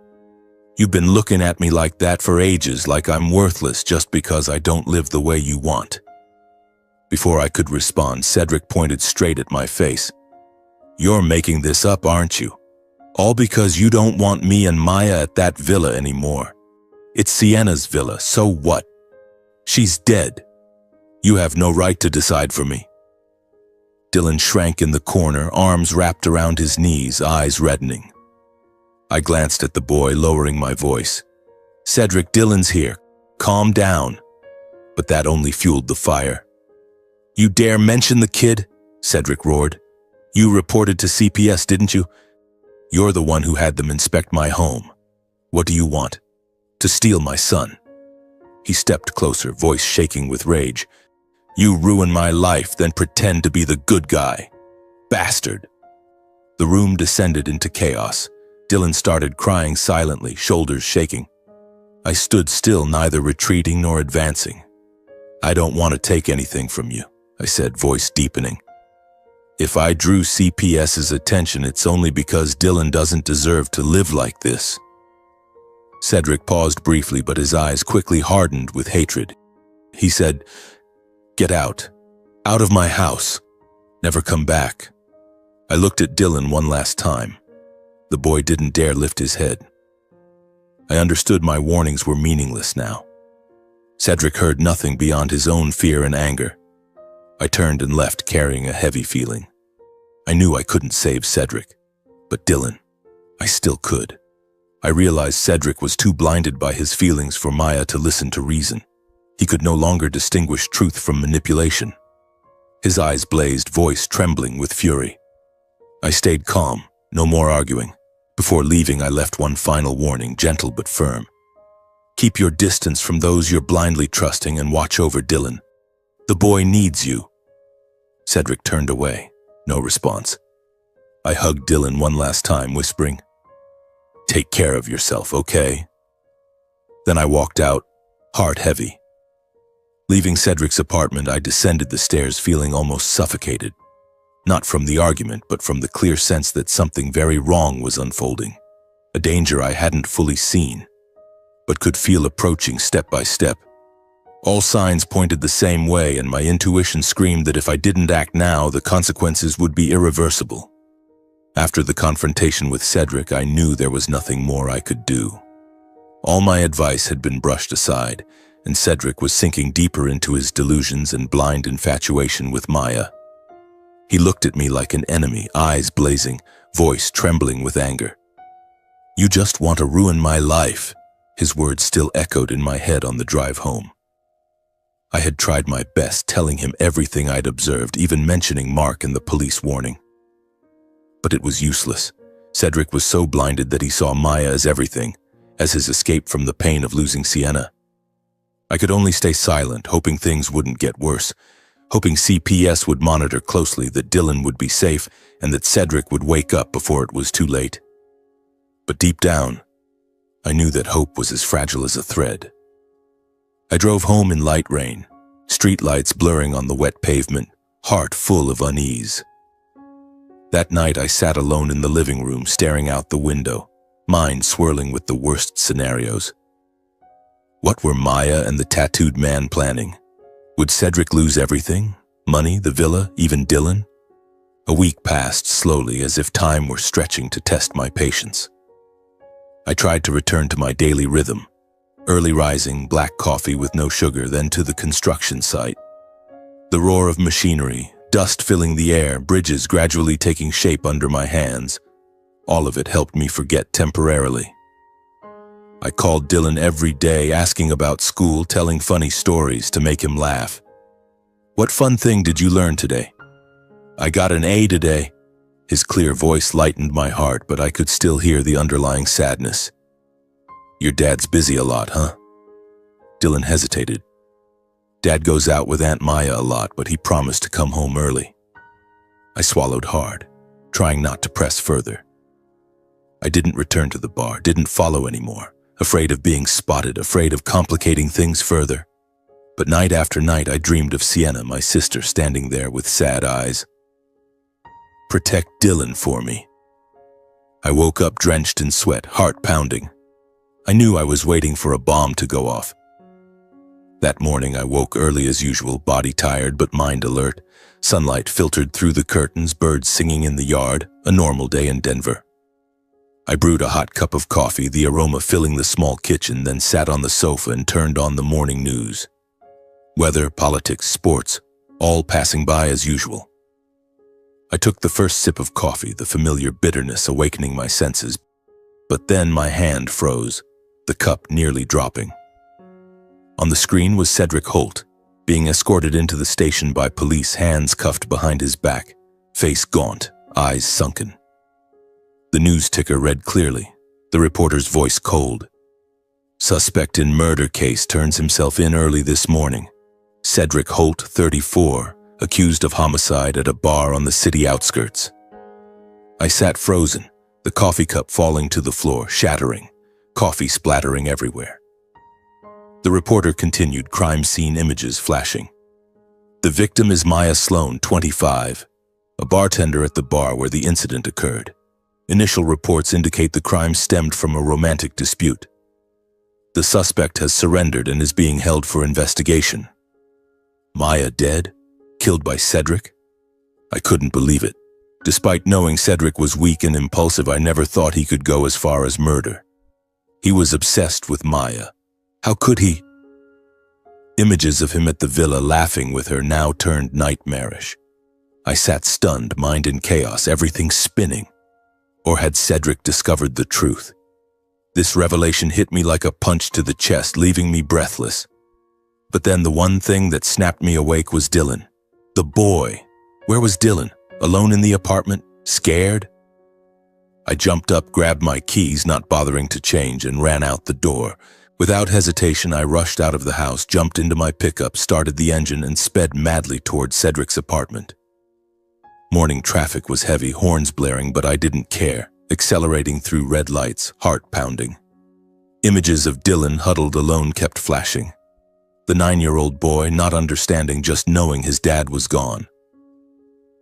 You've been looking at me like that for ages, like I'm worthless just because I don't live the way you want." Before I could respond, Cedric pointed straight at my face. "You're making this up, aren't you? All because you don't want me and Maya at that villa anymore. It's Sienna's villa, so what? She's dead. You have no right to decide for me." Dylan shrank in the corner, arms wrapped around his knees, eyes reddening. I glanced at the boy, lowering my voice. "Cedric, Dylan's here. Calm down." But that only fueled the fire. "You dare mention the kid?" Cedric roared. "You reported to CPS, didn't you? You're the one who had them inspect my home. What do you want? To steal my son?" He stepped closer, voice shaking with rage. "You ruin my life, then pretend to be the good guy. Bastard!" The room descended into chaos. Dylan started crying silently, shoulders shaking. I stood still, neither retreating nor advancing. "I don't want to take anything from you," I said, voice deepening. "If I drew CPS's attention, it's only because Dylan doesn't deserve to live like this." Cedric paused briefly, but his eyes quickly hardened with hatred. He said, "Get out. Out of my house. Never come back." I looked at Dylan one last time. The boy didn't dare lift his head. I understood my warnings were meaningless now. Cedric heard nothing beyond his own fear and anger. I turned and left, carrying a heavy feeling. I knew I couldn't save Cedric, but Dylan, I still could. I realized Cedric was too blinded by his feelings for Maya to listen to reason. He could no longer distinguish truth from manipulation. His eyes blazed, voice trembling with fury. I stayed calm, no more arguing. Before leaving, I left one final warning, gentle but firm. Keep your distance from those you're blindly trusting and watch over Dylan. The boy needs you. Cedric turned away, no response. I hugged Dylan one last time, whispering, "Take care of yourself, okay?" Then I walked out, heart heavy. Leaving Cedric's apartment, I descended the stairs feeling almost suffocated. Not from the argument, but from the clear sense that something very wrong was unfolding. A danger I hadn't fully seen, but could feel approaching step by step. All signs pointed the same way, and my intuition screamed that if I didn't act now, the consequences would be irreversible. After the confrontation with Cedric, I knew there was nothing more I could do. All my advice had been brushed aside, and Cedric was sinking deeper into his delusions and blind infatuation with Maya. He looked at me like an enemy, eyes blazing, voice trembling with anger. "You just want to ruin my life," his words still echoed in my head on the drive home. I had tried my best, telling him everything I'd observed, even mentioning Mark and the police warning. But it was useless. Cedric was so blinded that he saw Maya as everything, as his escape from the pain of losing Sienna. I could only stay silent, hoping things wouldn't get worse, hoping CPS would monitor closely, that Dylan would be safe, and that Cedric would wake up before it was too late. But deep down, I knew that hope was as fragile as a thread. I drove home in light rain, streetlights blurring on the wet pavement, heart full of unease. That night I sat alone in the living room, staring out the window, mind swirling with the worst scenarios. What were Maya and the tattooed man planning? Would Cedric lose everything? Money, the villa, even Dylan? A week passed slowly, as if time were stretching to test my patience. I tried to return to my daily rhythm. Early rising, black coffee with no sugar, then to the construction site. The roar of machinery, dust filling the air, bridges gradually taking shape under my hands. All of it helped me forget temporarily. I called Dylan every day, asking about school, telling funny stories to make him laugh. "What fun thing did you learn today?" "I got an A today." His clear voice lightened my heart, but I could still hear the underlying sadness. "Your dad's busy a lot, huh?" Dylan hesitated. "Dad goes out with Aunt Maya a lot, but he promised to come home early." I swallowed hard, trying not to press further. I didn't return to the bar, didn't follow anymore, afraid of being spotted, afraid of complicating things further. But night after night I dreamed of Sienna, my sister, standing there with sad eyes. "Protect Dylan for me." I woke up drenched in sweat, heart pounding. I knew I was waiting for a bomb to go off. That morning I woke early as usual, body tired but mind alert. Sunlight filtered through the curtains, birds singing in the yard, a normal day in Denver. I brewed a hot cup of coffee, the aroma filling the small kitchen, then sat on the sofa and turned on the morning news. Weather, politics, sports, all passing by as usual. I took the first sip of coffee, the familiar bitterness awakening my senses, but then my hand froze, the cup nearly dropping. On the screen was Cedric Holt, being escorted into the station by police, hands cuffed behind his back, face gaunt, eyes sunken. The news ticker read clearly, the reporter's voice cold. "Suspect in murder case turns himself in early this morning. Cedric Holt, 34, accused of homicide at a bar on the city outskirts." I sat frozen, the coffee cup falling to the floor, shattering, coffee splattering everywhere. The reporter continued, crime scene images flashing. "The victim is Maya Sloan, 25, a bartender at the bar where the incident occurred. Initial reports indicate the crime stemmed from a romantic dispute. The suspect has surrendered and is being held for investigation." Maya dead? Killed by Cedric? I couldn't believe it. Despite knowing Cedric was weak and impulsive, I never thought he could go as far as murder. He was obsessed with Maya. How could he? Images of him at the villa laughing with her now turned nightmarish. I sat stunned, mind in chaos, everything spinning. Or had Cedric discovered the truth? This revelation hit me like a punch to the chest, leaving me breathless. But then the one thing that snapped me awake was Dylan. The boy. Where was Dylan? Alone in the apartment? Scared? I jumped up, grabbed my keys, not bothering to change, and ran out the door. Without hesitation, I rushed out of the house, jumped into my pickup, started the engine, and sped madly toward Cedric's apartment. Morning traffic was heavy, horns blaring, but I didn't care, accelerating through red lights, heart pounding. Images of Dylan huddled alone kept flashing. The 9-year-old boy, not understanding, just knowing his dad was gone.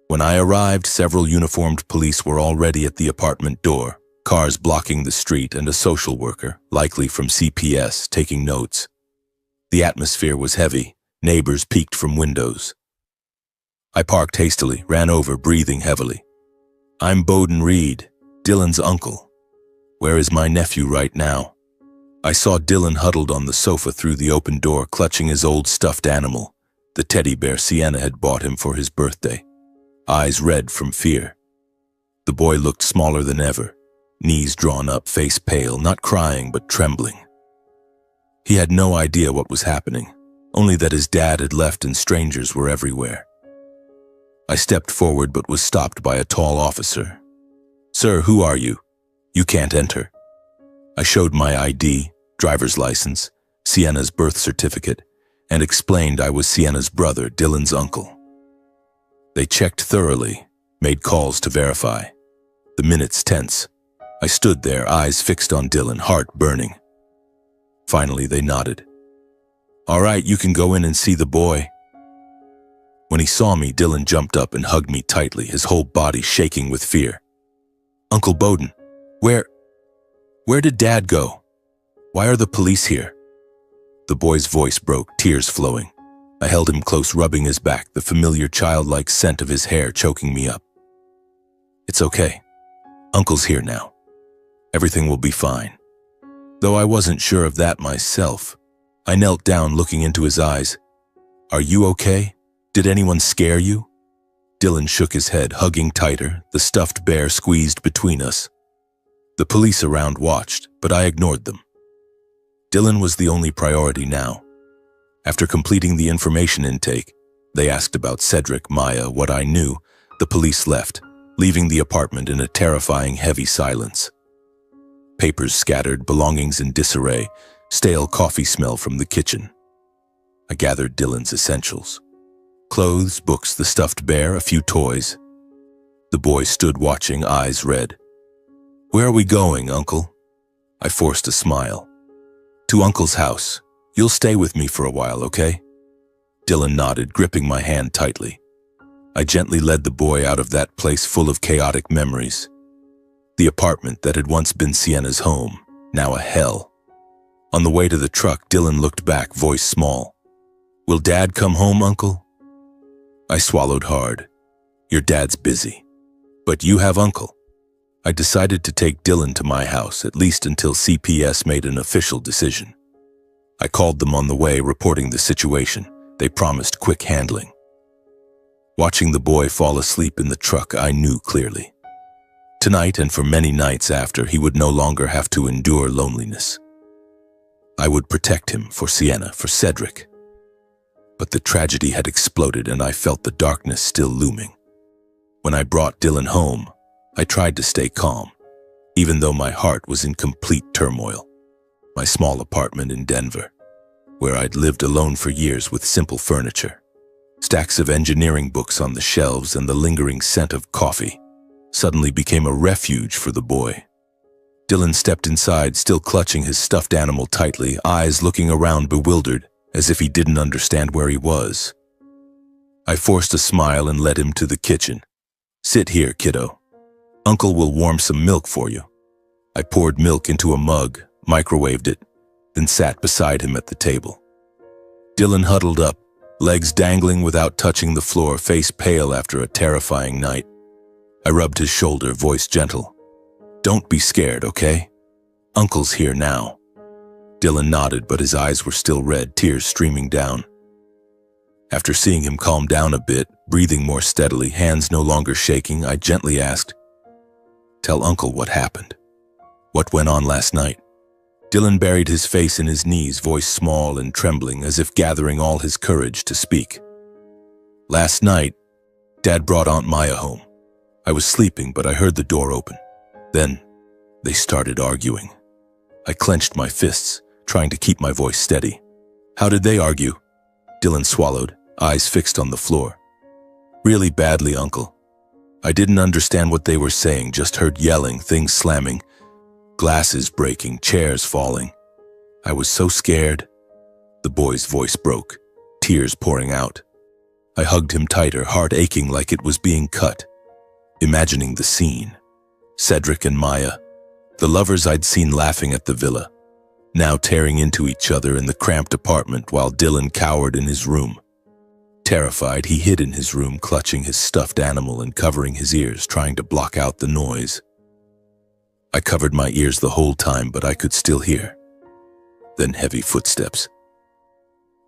When I arrived, several uniformed police were already at the apartment door, cars blocking the street, and a social worker, likely from CPS, taking notes. The atmosphere was heavy, neighbors peeked from windows. I parked hastily, ran over, breathing heavily. "I'm Bowden Reed, Dylan's uncle. Where is my nephew right now?" I saw Dylan huddled on the sofa through the open door, clutching his old stuffed animal, the teddy bear Sienna had bought him for his birthday, eyes red from fear. The boy looked smaller than ever, knees drawn up, face pale, not crying but trembling. He had no idea what was happening, only that his dad had left and strangers were everywhere. I stepped forward but was stopped by a tall officer. "Sir, who are you? You can't enter." I showed my ID, driver's license, Sienna's birth certificate, and explained I was Sienna's brother, Dylan's uncle. They checked thoroughly, made calls to verify. The minutes tense. I stood there, eyes fixed on Dylan, heart burning. Finally, they nodded. "All right, you can go in and see the boy." When he saw me, Dylan jumped up and hugged me tightly, his whole body shaking with fear. "Uncle Bowden, where did Dad go? Why are the police here?" The boy's voice broke, tears flowing. I held him close, rubbing his back, the familiar childlike scent of his hair choking me up. "It's okay. Uncle's here now. Everything will be fine." Though I wasn't sure of that myself, I knelt down, looking into his eyes. "Are you okay? Did anyone scare you?" Dylan shook his head, hugging tighter, the stuffed bear squeezed between us. The police around watched, but I ignored them. Dylan was the only priority now. After completing the information intake, they asked about Cedric, Maya, what I knew. The police left, leaving the apartment in a terrifying heavy silence. Papers scattered, belongings in disarray, stale coffee smell from the kitchen. I gathered Dylan's essentials. Clothes, books, the stuffed bear, a few toys. The boy stood watching, eyes red. Where are we going, Uncle? I forced a smile. To Uncle's house. You'll stay with me for a while, okay? Dylan nodded, gripping my hand tightly. I gently led the boy out of that place full of chaotic memories. The apartment that had once been Sienna's home, now a hell. On the way to the truck, Dylan looked back, voice small. Will Dad come home, Uncle? I swallowed hard. Your dad's busy. But you have Uncle. I decided to take Dylan to my house, at least until CPS made an official decision. I called them on the way, reporting the situation. They promised quick handling. Watching the boy fall asleep in the truck, I knew clearly. Tonight and for many nights after, he would no longer have to endure loneliness. I would protect him for Sienna, for Cedric. But the tragedy had exploded and I felt the darkness still looming. When I brought Dylan home, I tried to stay calm, even though my heart was in complete turmoil. My small apartment in Denver, where I'd lived alone for years with simple furniture, stacks of engineering books on the shelves and the lingering scent of coffee, suddenly became a refuge for the boy. Dylan stepped inside, still clutching his stuffed animal tightly, eyes looking around bewildered, as if he didn't understand where he was. I forced a smile and led him to the kitchen. Sit here, kiddo. Uncle will warm some milk for you. I poured milk into a mug, microwaved it, then sat beside him at the table. Dylan huddled up, legs dangling without touching the floor, face pale after a terrifying night. I rubbed his shoulder, voice gentle. Don't be scared, okay? Uncle's here now. Dylan nodded, but his eyes were still red, tears streaming down. After seeing him calm down a bit, breathing more steadily, hands no longer shaking, I gently asked, Tell Uncle what happened. What went on last night? Dylan buried his face in his knees, voice small and trembling, as if gathering all his courage to speak. Last night, Dad brought Aunt Maya home. I was sleeping, but I heard the door open. Then, they started arguing. I clenched my fists, trying to keep my voice steady. How did they argue? Dylan swallowed, eyes fixed on the floor. Really badly, Uncle. I didn't understand what they were saying, just heard yelling, things slamming, glasses breaking, chairs falling. I was so scared. The boy's voice broke, tears pouring out. I hugged him tighter, heart aching like it was being cut. Imagining the scene. Cedric and Maya, the lovers I'd seen laughing at the villa, now tearing into each other in the cramped apartment while Dylan cowered in his room. Terrified, he hid in his room, clutching his stuffed animal and covering his ears, trying to block out the noise. I covered my ears the whole time, but I could still hear. Then heavy footsteps.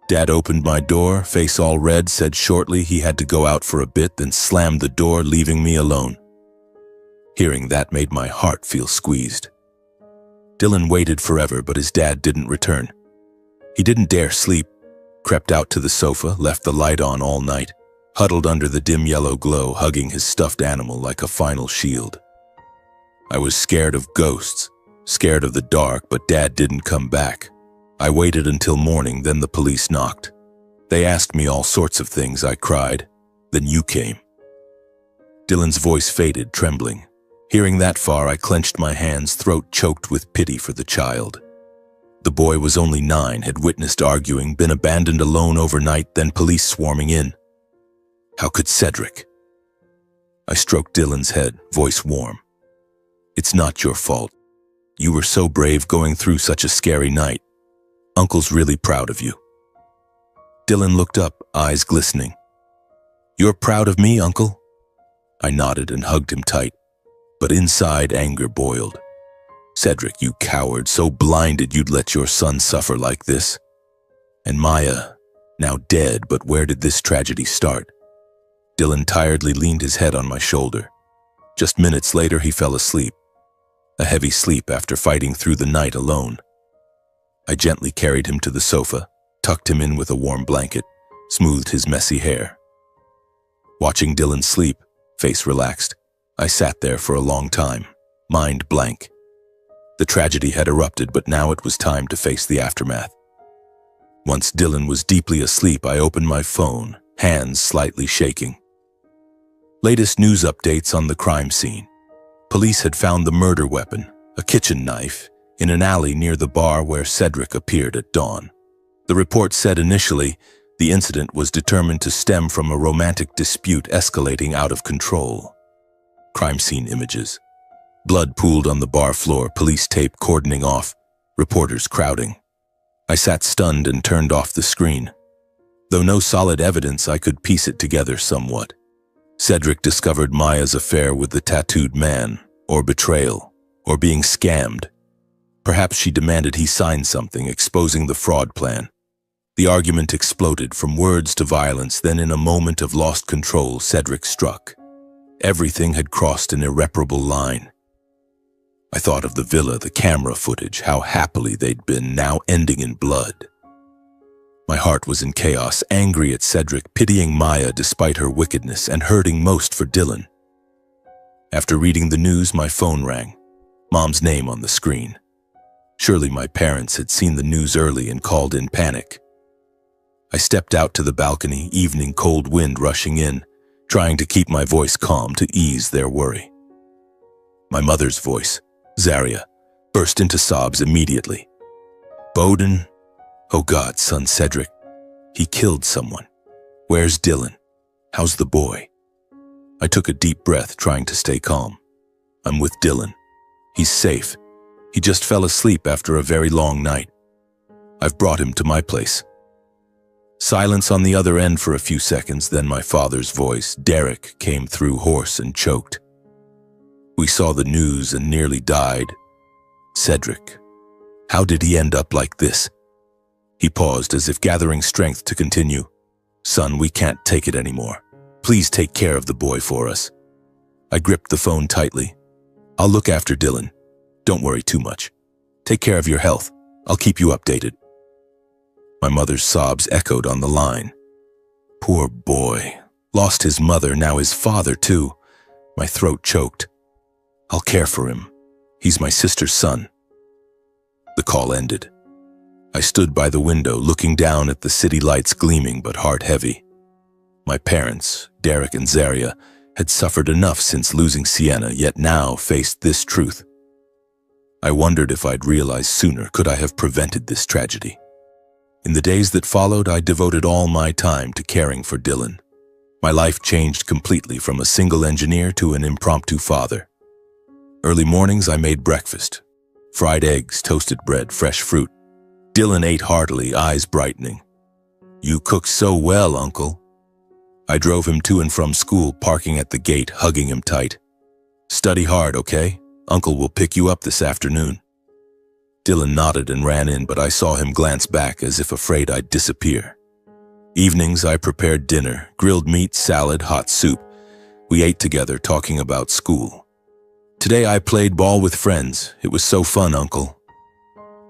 Dad opened my door, face all red, said shortly he had to go out for a bit, then slammed the door, leaving me alone. Hearing that made my heart feel squeezed. Dylan waited forever, but his dad didn't return. He didn't dare sleep, crept out to the sofa, left the light on all night, huddled under the dim yellow glow, hugging his stuffed animal like a final shield. I was scared of ghosts, scared of the dark, but Dad didn't come back. I waited until morning, then the police knocked. They asked me all sorts of things, I cried. Then you came. Dylan's voice faded, trembling. Hearing that far, I clenched my hands, throat choked with pity for the child. The boy was only 9, had witnessed arguing, been abandoned alone overnight, then police swarming in. How could Cedric? I stroked Dylan's head, voice warm. It's not your fault. You were so brave going through such a scary night. Uncle's really proud of you. Dylan looked up, eyes glistening. You're proud of me, Uncle? I nodded and hugged him tight, but inside anger boiled. Cedric, you coward, so blinded you'd let your son suffer like this. And Maya, now dead, but where did this tragedy start? Dylan tiredly leaned his head on my shoulder. Just minutes later, he fell asleep. A heavy sleep after fighting through the night alone. I gently carried him to the sofa, tucked him in with a warm blanket, smoothed his messy hair. Watching Dylan sleep, face relaxed, I sat there for a long time, mind blank. The tragedy had erupted, but now it was time to face the aftermath. Once Dylan was deeply asleep, I opened my phone, hands slightly shaking. Latest news updates on the crime scene. Police had found the murder weapon, a kitchen knife, in an alley near the bar where Cedric appeared at dawn. The report said initially the incident was determined to stem from a romantic dispute escalating out of control. Crime scene images. Blood pooled on the bar floor, police tape cordoning off, reporters crowding. I sat stunned and turned off the screen. Though no solid evidence, I could piece it together somewhat. Cedric discovered Maya's affair with the tattooed man, or betrayal, or being scammed. Perhaps she demanded he sign something exposing the fraud plan. The argument exploded from words to violence, then in a moment of lost control, Cedric struck. Everything had crossed an irreparable line. I thought of the villa, the camera footage, how happily they'd been, now ending in blood. My heart was in chaos, angry at Cedric, pitying Maya despite her wickedness, and hurting most for Dylan. After reading the news, my phone rang. Mom's name on the screen. Surely my parents had seen the news early and called in panic. I stepped out to the balcony, evening cold wind rushing in, trying to keep my voice calm to ease their worry. My mother's voice, Zaria, burst into sobs immediately. Bowden? Oh God, son Cedric. He killed someone. Where's Dylan? How's the boy? I took a deep breath, trying to stay calm. I'm with Dylan. He's safe. He just fell asleep after a very long night. I've brought him to my place. Silence on the other end for a few seconds, then my father's voice, Derek, came through hoarse and choked. We saw the news and nearly died. Cedric. How did he end up like this? He paused as if gathering strength to continue. Son, we can't take it anymore. Please take care of the boy for us. I gripped the phone tightly. I'll look after Dylan. Don't worry too much. Take care of your health. I'll keep you updated. My mother's sobs echoed on the line. Poor boy. Lost his mother, now his father too. My throat choked. I'll care for him. He's my sister's son. The call ended. I stood by the window, looking down at the city lights gleaming but heart heavy. My parents, Derek and Zaria, had suffered enough since losing Sienna, yet now faced this truth. I wondered if I'd realized sooner, could I have prevented this tragedy? In the days that followed, I devoted all my time to caring for Dylan. My life changed completely from a single engineer to an impromptu father. Early mornings, I made breakfast. Fried eggs, toasted bread, fresh fruit. Dylan ate heartily, eyes brightening. You cook so well, Uncle. I drove him to and from school, parking at the gate, hugging him tight. Study hard, okay? Uncle will pick you up this afternoon. Dylan nodded and ran in, but I saw him glance back as if afraid I'd disappear. Evenings, I prepared dinner, grilled meat, salad, hot soup. We ate together, talking about school. Today I played ball with friends. It was so fun, Uncle.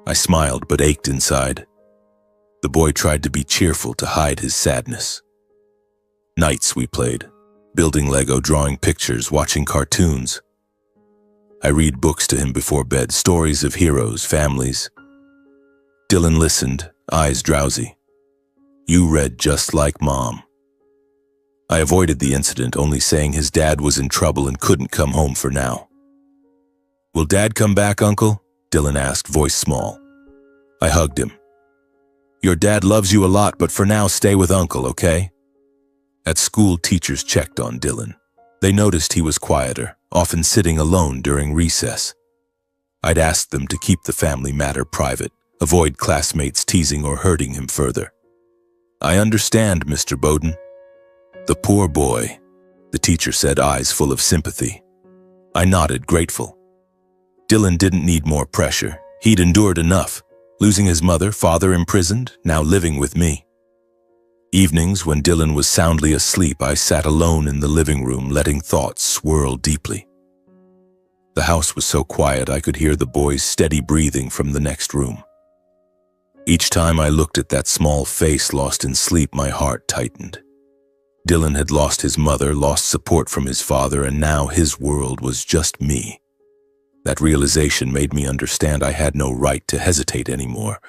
I smiled but ached inside. The boy tried to be cheerful to hide his sadness. Nights we played, building Lego, drawing pictures, watching cartoons. I read books to him before bed, stories of heroes, families. Dylan listened, eyes drowsy. You read just like Mom. I avoided the incident, only saying his dad was in trouble and couldn't come home for now. Will Dad come back, Uncle? Dylan asked, voice small. I hugged him. Your dad loves you a lot, but for now stay with Uncle, okay? At school, teachers checked on Dylan. They noticed he was quieter, often sitting alone during recess. I'd asked them to keep the family matter private, avoid classmates teasing or hurting him further. I understand, Mr. Bowden. The poor boy, the teacher said, eyes full of sympathy. I nodded, grateful. Dylan didn't need more pressure. He'd endured enough, losing his mother, father imprisoned, now living with me. Evenings, when Dylan was soundly asleep, I sat alone in the living room, letting thoughts swirl deeply. The house was so quiet I could hear the boy's steady breathing from the next room. Each time I looked at that small face lost in sleep, my heart tightened. Dylan had lost his mother, lost support from his father, and now his world was just me. That realization made me understand I had no right to hesitate anymore.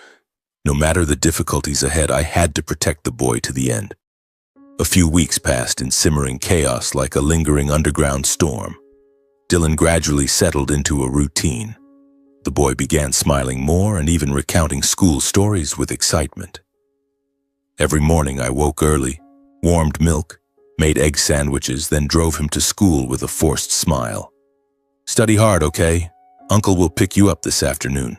No matter the difficulties ahead, I had to protect the boy to the end. A few weeks passed in simmering chaos like a lingering underground storm. Dylan gradually settled into a routine. The boy began smiling more and even recounting school stories with excitement. Every morning I woke early, warmed milk, made egg sandwiches, then drove him to school with a forced smile. "Study hard, okay? Uncle will pick you up this afternoon."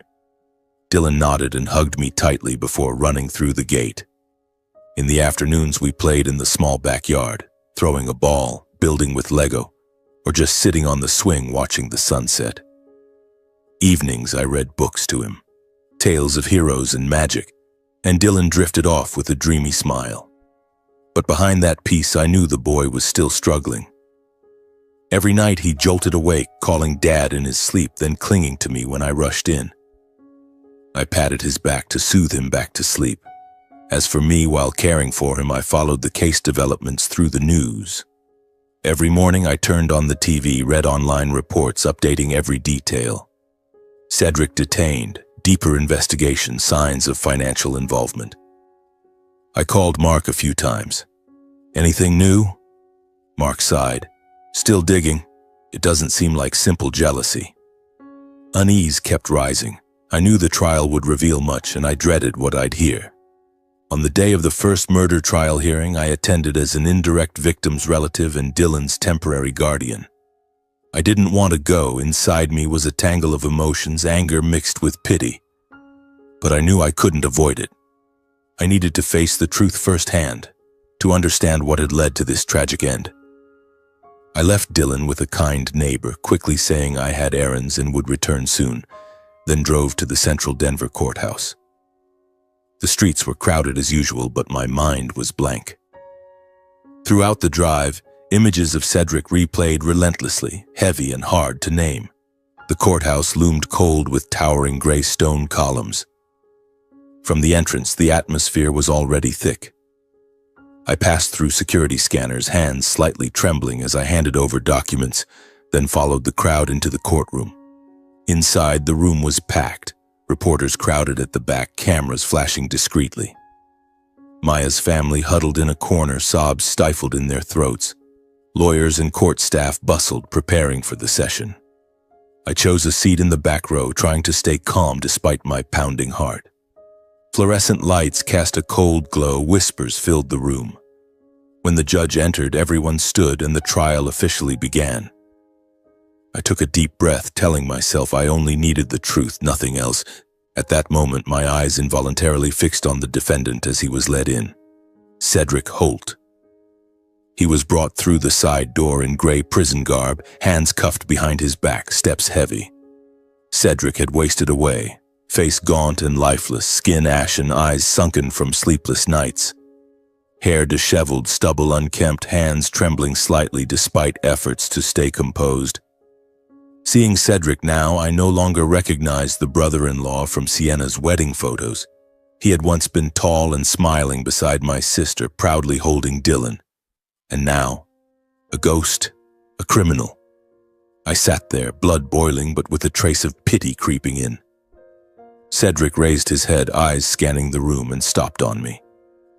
Dylan nodded and hugged me tightly before running through the gate. In the afternoons we played in the small backyard, throwing a ball, building with Lego, or just sitting on the swing watching the sunset. Evenings I read books to him, tales of heroes and magic, and Dylan drifted off with a dreamy smile. But behind that peace I knew the boy was still struggling. Every night he jolted awake, calling Dad in his sleep, then clinging to me when I rushed in. I patted his back to soothe him back to sleep. As for me, while caring for him, I followed the case developments through the news. Every morning I turned on the TV, read online reports updating every detail. Cedric detained, deeper investigation, signs of financial involvement. I called Mark a few times. "Anything new?" Mark sighed. "Still digging. It doesn't seem like simple jealousy." Unease kept rising. I knew the trial would reveal much, and I dreaded what I'd hear. On the day of the first murder trial hearing, I attended as an indirect victim's relative and Dylan's temporary guardian. I didn't want to go. Inside me was a tangle of emotions, anger mixed with pity. But I knew I couldn't avoid it. I needed to face the truth firsthand, to understand what had led to this tragic end. I left Dylan with a kind neighbor, quickly saying I had errands and would return soon, then drove to the central Denver courthouse. The streets were crowded as usual, but my mind was blank. Throughout the drive, images of Cedric replayed relentlessly, heavy and hard to name. The courthouse loomed cold with towering gray stone columns. From the entrance, the atmosphere was already thick. I passed through security scanners, hands slightly trembling as I handed over documents, then followed the crowd into the courtroom. Inside, the room was packed, reporters crowded at the back, cameras flashing discreetly. Maya's family huddled in a corner, sobs stifled in their throats. Lawyers and court staff bustled, preparing for the session. I chose a seat in the back row, trying to stay calm despite my pounding heart. Fluorescent lights cast a cold glow, whispers filled the room. When the judge entered, everyone stood and the trial officially began. I took a deep breath, telling myself I only needed the truth, nothing else. At that moment, my eyes involuntarily fixed on the defendant as he was led in. Cedric Holt. He was brought through the side door in gray prison garb, hands cuffed behind his back, steps heavy. Cedric had wasted away, face gaunt and lifeless, skin ashen, eyes sunken from sleepless nights. Hair disheveled, stubble unkempt, hands trembling slightly despite efforts to stay composed. Seeing Cedric now, I no longer recognized the brother-in-law from Sienna's wedding photos. He had once been tall and smiling beside my sister, proudly holding Dylan. And now, a ghost, a criminal. I sat there, blood boiling, but with a trace of pity creeping in. Cedric raised his head, eyes scanning the room, and stopped on me.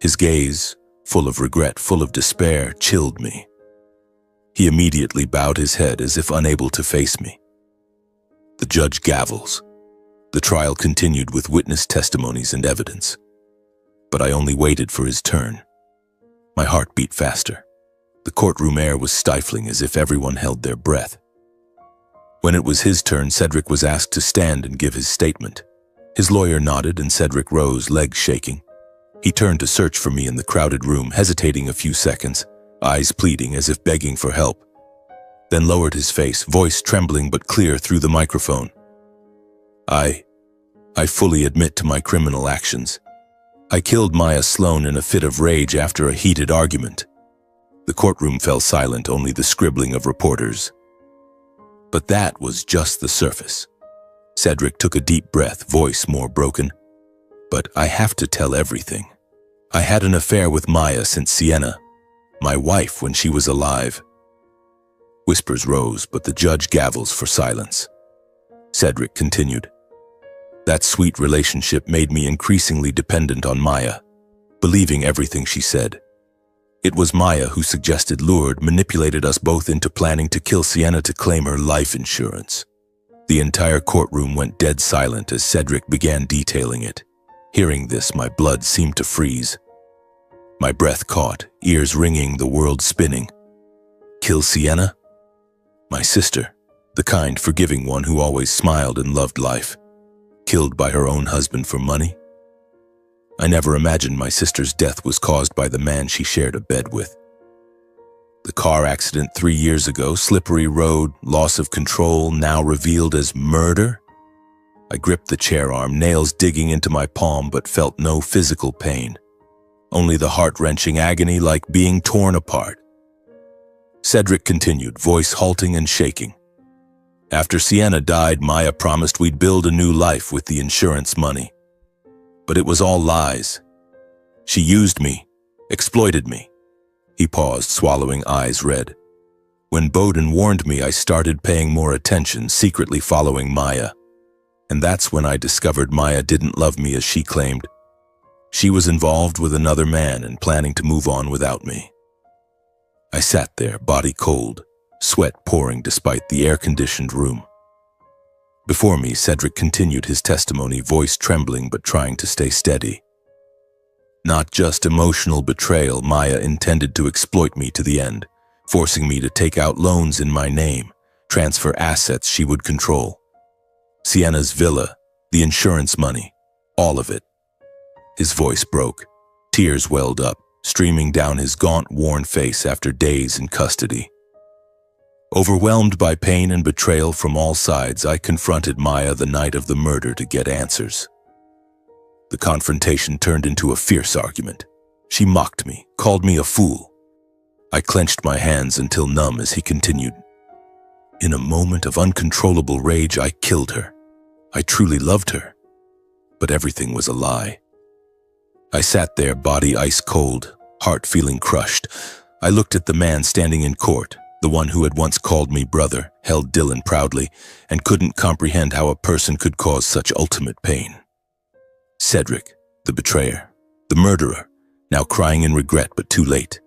His gaze, full of regret, full of despair, chilled me. He immediately bowed his head as if unable to face me. The judge gavels. The trial continued with witness testimonies and evidence. But I only waited for his turn. My heart beat faster. The courtroom air was stifling, as if everyone held their breath. When it was his turn, Cedric was asked to stand and give his statement. His lawyer nodded and Cedric rose, legs shaking. He turned to search for me in the crowded room, hesitating a few seconds, eyes pleading as if begging for help. Then lowered his face, voice trembling but clear through the microphone. I fully admit to my criminal actions. I killed Maya Sloan in a fit of rage after a heated argument. The courtroom fell silent, only the scribbling of reporters. But that was just the surface. Cedric took a deep breath, voice more broken. But I have to tell everything. I had an affair with Maya since Sienna, my wife when she was alive. Whispers rose, but the judge gavels for silence. Cedric continued. That sweet relationship made me increasingly dependent on Maya, believing everything she said. It was Maya who suggested lured, manipulated us both into planning to kill Sienna to claim her life insurance. The entire courtroom went dead silent as Cedric began detailing it. Hearing this, my blood seemed to freeze. My breath caught, ears ringing, the world spinning. Kill Sienna? My sister, the kind, forgiving one who always smiled and loved life. Killed by her own husband for money? I never imagined my sister's death was caused by the man she shared a bed with. The car accident 3 years ago, slippery road, loss of control, now revealed as murder? I gripped the chair arm, nails digging into my palm, but felt no physical pain. Only the heart-wrenching agony, like being torn apart. Cedric continued, voice halting and shaking. After Sienna died, Maya promised we'd build a new life with the insurance money. But it was all lies. She used me, exploited me. He paused, swallowing, eyes red. When Bowden warned me, I started paying more attention, secretly following Maya. And that's when I discovered Maya didn't love me as she claimed. She was involved with another man and planning to move on without me. I sat there, body cold, sweat pouring despite the air-conditioned room. Before me, Cedric continued his testimony, voice trembling but trying to stay steady. Not just emotional betrayal, Maya intended to exploit me to the end, forcing me to take out loans in my name, transfer assets she would control. Sienna's villa, the insurance money, all of it. His voice broke. Tears welled up, streaming down his gaunt, worn face after days in custody. Overwhelmed by pain and betrayal from all sides, I confronted Maya the night of the murder to get answers. The confrontation turned into a fierce argument. She mocked me, called me a fool. I clenched my hands until numb as he continued. In a moment of uncontrollable rage, I killed her. I truly loved her. But everything was a lie. I sat there, body ice cold, heart feeling crushed. I looked at the man standing in court, the one who had once called me brother, held Dylan proudly, and couldn't comprehend how a person could cause such ultimate pain. Cedric, the betrayer, the murderer, now crying in regret but too late.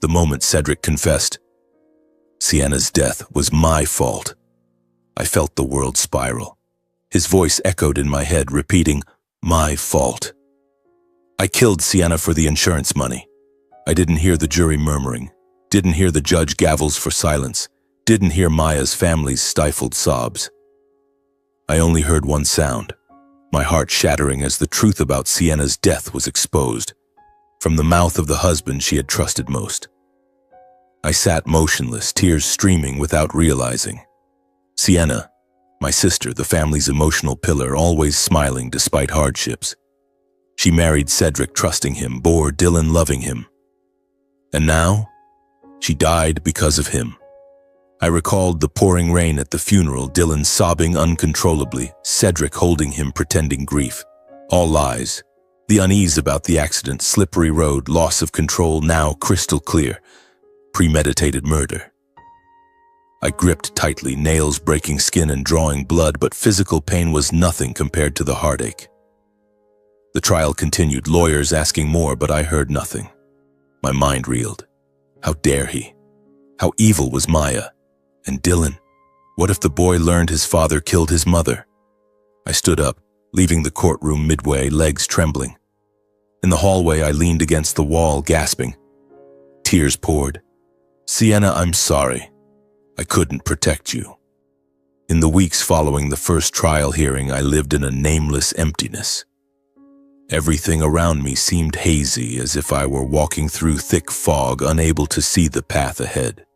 The moment Cedric confessed, Sienna's death was my fault. I felt the world spiral. His voice echoed in my head, repeating, my fault. I killed Sienna for the insurance money. I didn't hear the jury murmuring, didn't hear the judge gavels for silence, didn't hear Maya's family's stifled sobs. I only heard one sound, my heart shattering as the truth about Sienna's death was exposed, from the mouth of the husband she had trusted most. I sat motionless, tears streaming without realizing. Sienna, my sister, the family's emotional pillar, always smiling despite hardships. She married Cedric, trusting him, bore Dylan, loving him. And now, she died because of him. I recalled the pouring rain at the funeral, Dylan sobbing uncontrollably, Cedric holding him, pretending grief. All lies. The unease about the accident, slippery road, loss of control, now crystal clear. Premeditated murder. I gripped tightly, nails breaking skin and drawing blood, but physical pain was nothing compared to the heartache. The trial continued, lawyers asking more, but I heard nothing. My mind reeled. How dare he? How evil was Maya? And Dylan? What if the boy learned his father killed his mother? I stood up, leaving the courtroom midway, legs trembling. In the hallway, I leaned against the wall, gasping. Tears poured. Sienna, I'm sorry. I couldn't protect you. In the weeks following the first trial hearing, I lived in a nameless emptiness. Everything around me seemed hazy, as if I were walking through thick fog, unable to see the path ahead.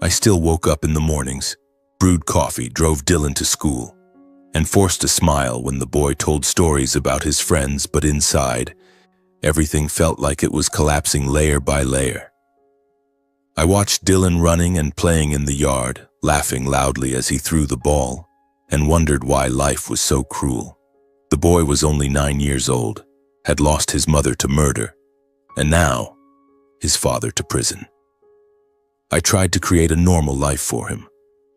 I still woke up in the mornings, brewed coffee, drove Dylan to school, and forced a smile when the boy told stories about his friends, but inside, everything felt like it was collapsing layer by layer. I watched Dylan running and playing in the yard, laughing loudly as he threw the ball, and wondered why life was so cruel. The boy was only 9 years old, had lost his mother to murder, and now, his father to prison. I tried to create a normal life for him.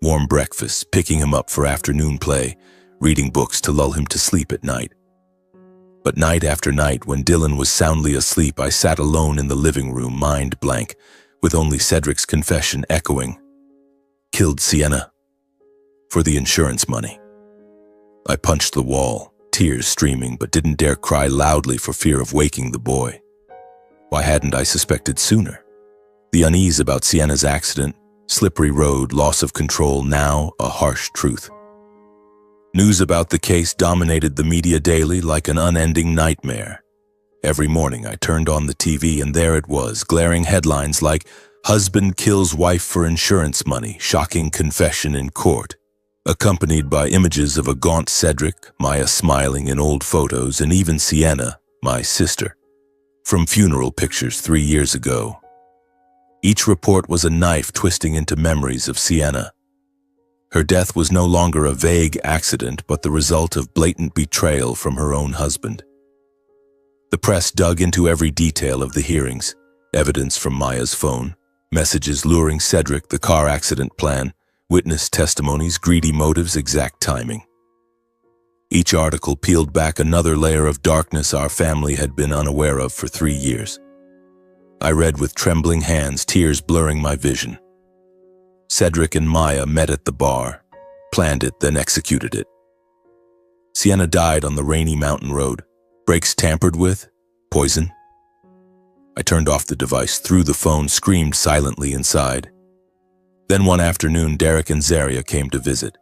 Warm breakfast, picking him up for afternoon play, reading books to lull him to sleep at night. But night after night, when Dylan was soundly asleep, I sat alone in the living room, mind blank, with only Cedric's confession echoing. Killed Sienna. For the insurance money. I punched the wall, tears streaming, but didn't dare cry loudly for fear of waking the boy. Why hadn't I suspected sooner? The unease about Sienna's accident, slippery road, loss of control, now a harsh truth. News about the case dominated the media daily like an unending nightmare. Every morning I turned on the TV and there it was, glaring headlines like, "Husband kills wife for insurance money, shocking confession in court," accompanied by images of a gaunt Cedric, Maya smiling in old photos, and even Sienna, my sister, from funeral pictures 3 years ago. Each report was a knife twisting into memories of Sienna. Her death was no longer a vague accident, but the result of blatant betrayal from her own husband. The press dug into every detail of the hearings, evidence from Maya's phone, messages luring Cedric, the car accident plan, witness testimonies, greedy motives, exact timing. Each article peeled back another layer of darkness our family had been unaware of for 3 years. I read with trembling hands, tears blurring my vision. Cedric and Maya met at the bar, planned it, then executed it. Sienna died on the rainy mountain road. Brakes tampered with? Poison? I turned off the device, threw the phone, screamed silently inside. Then one afternoon, Derek and Zaria came to visit.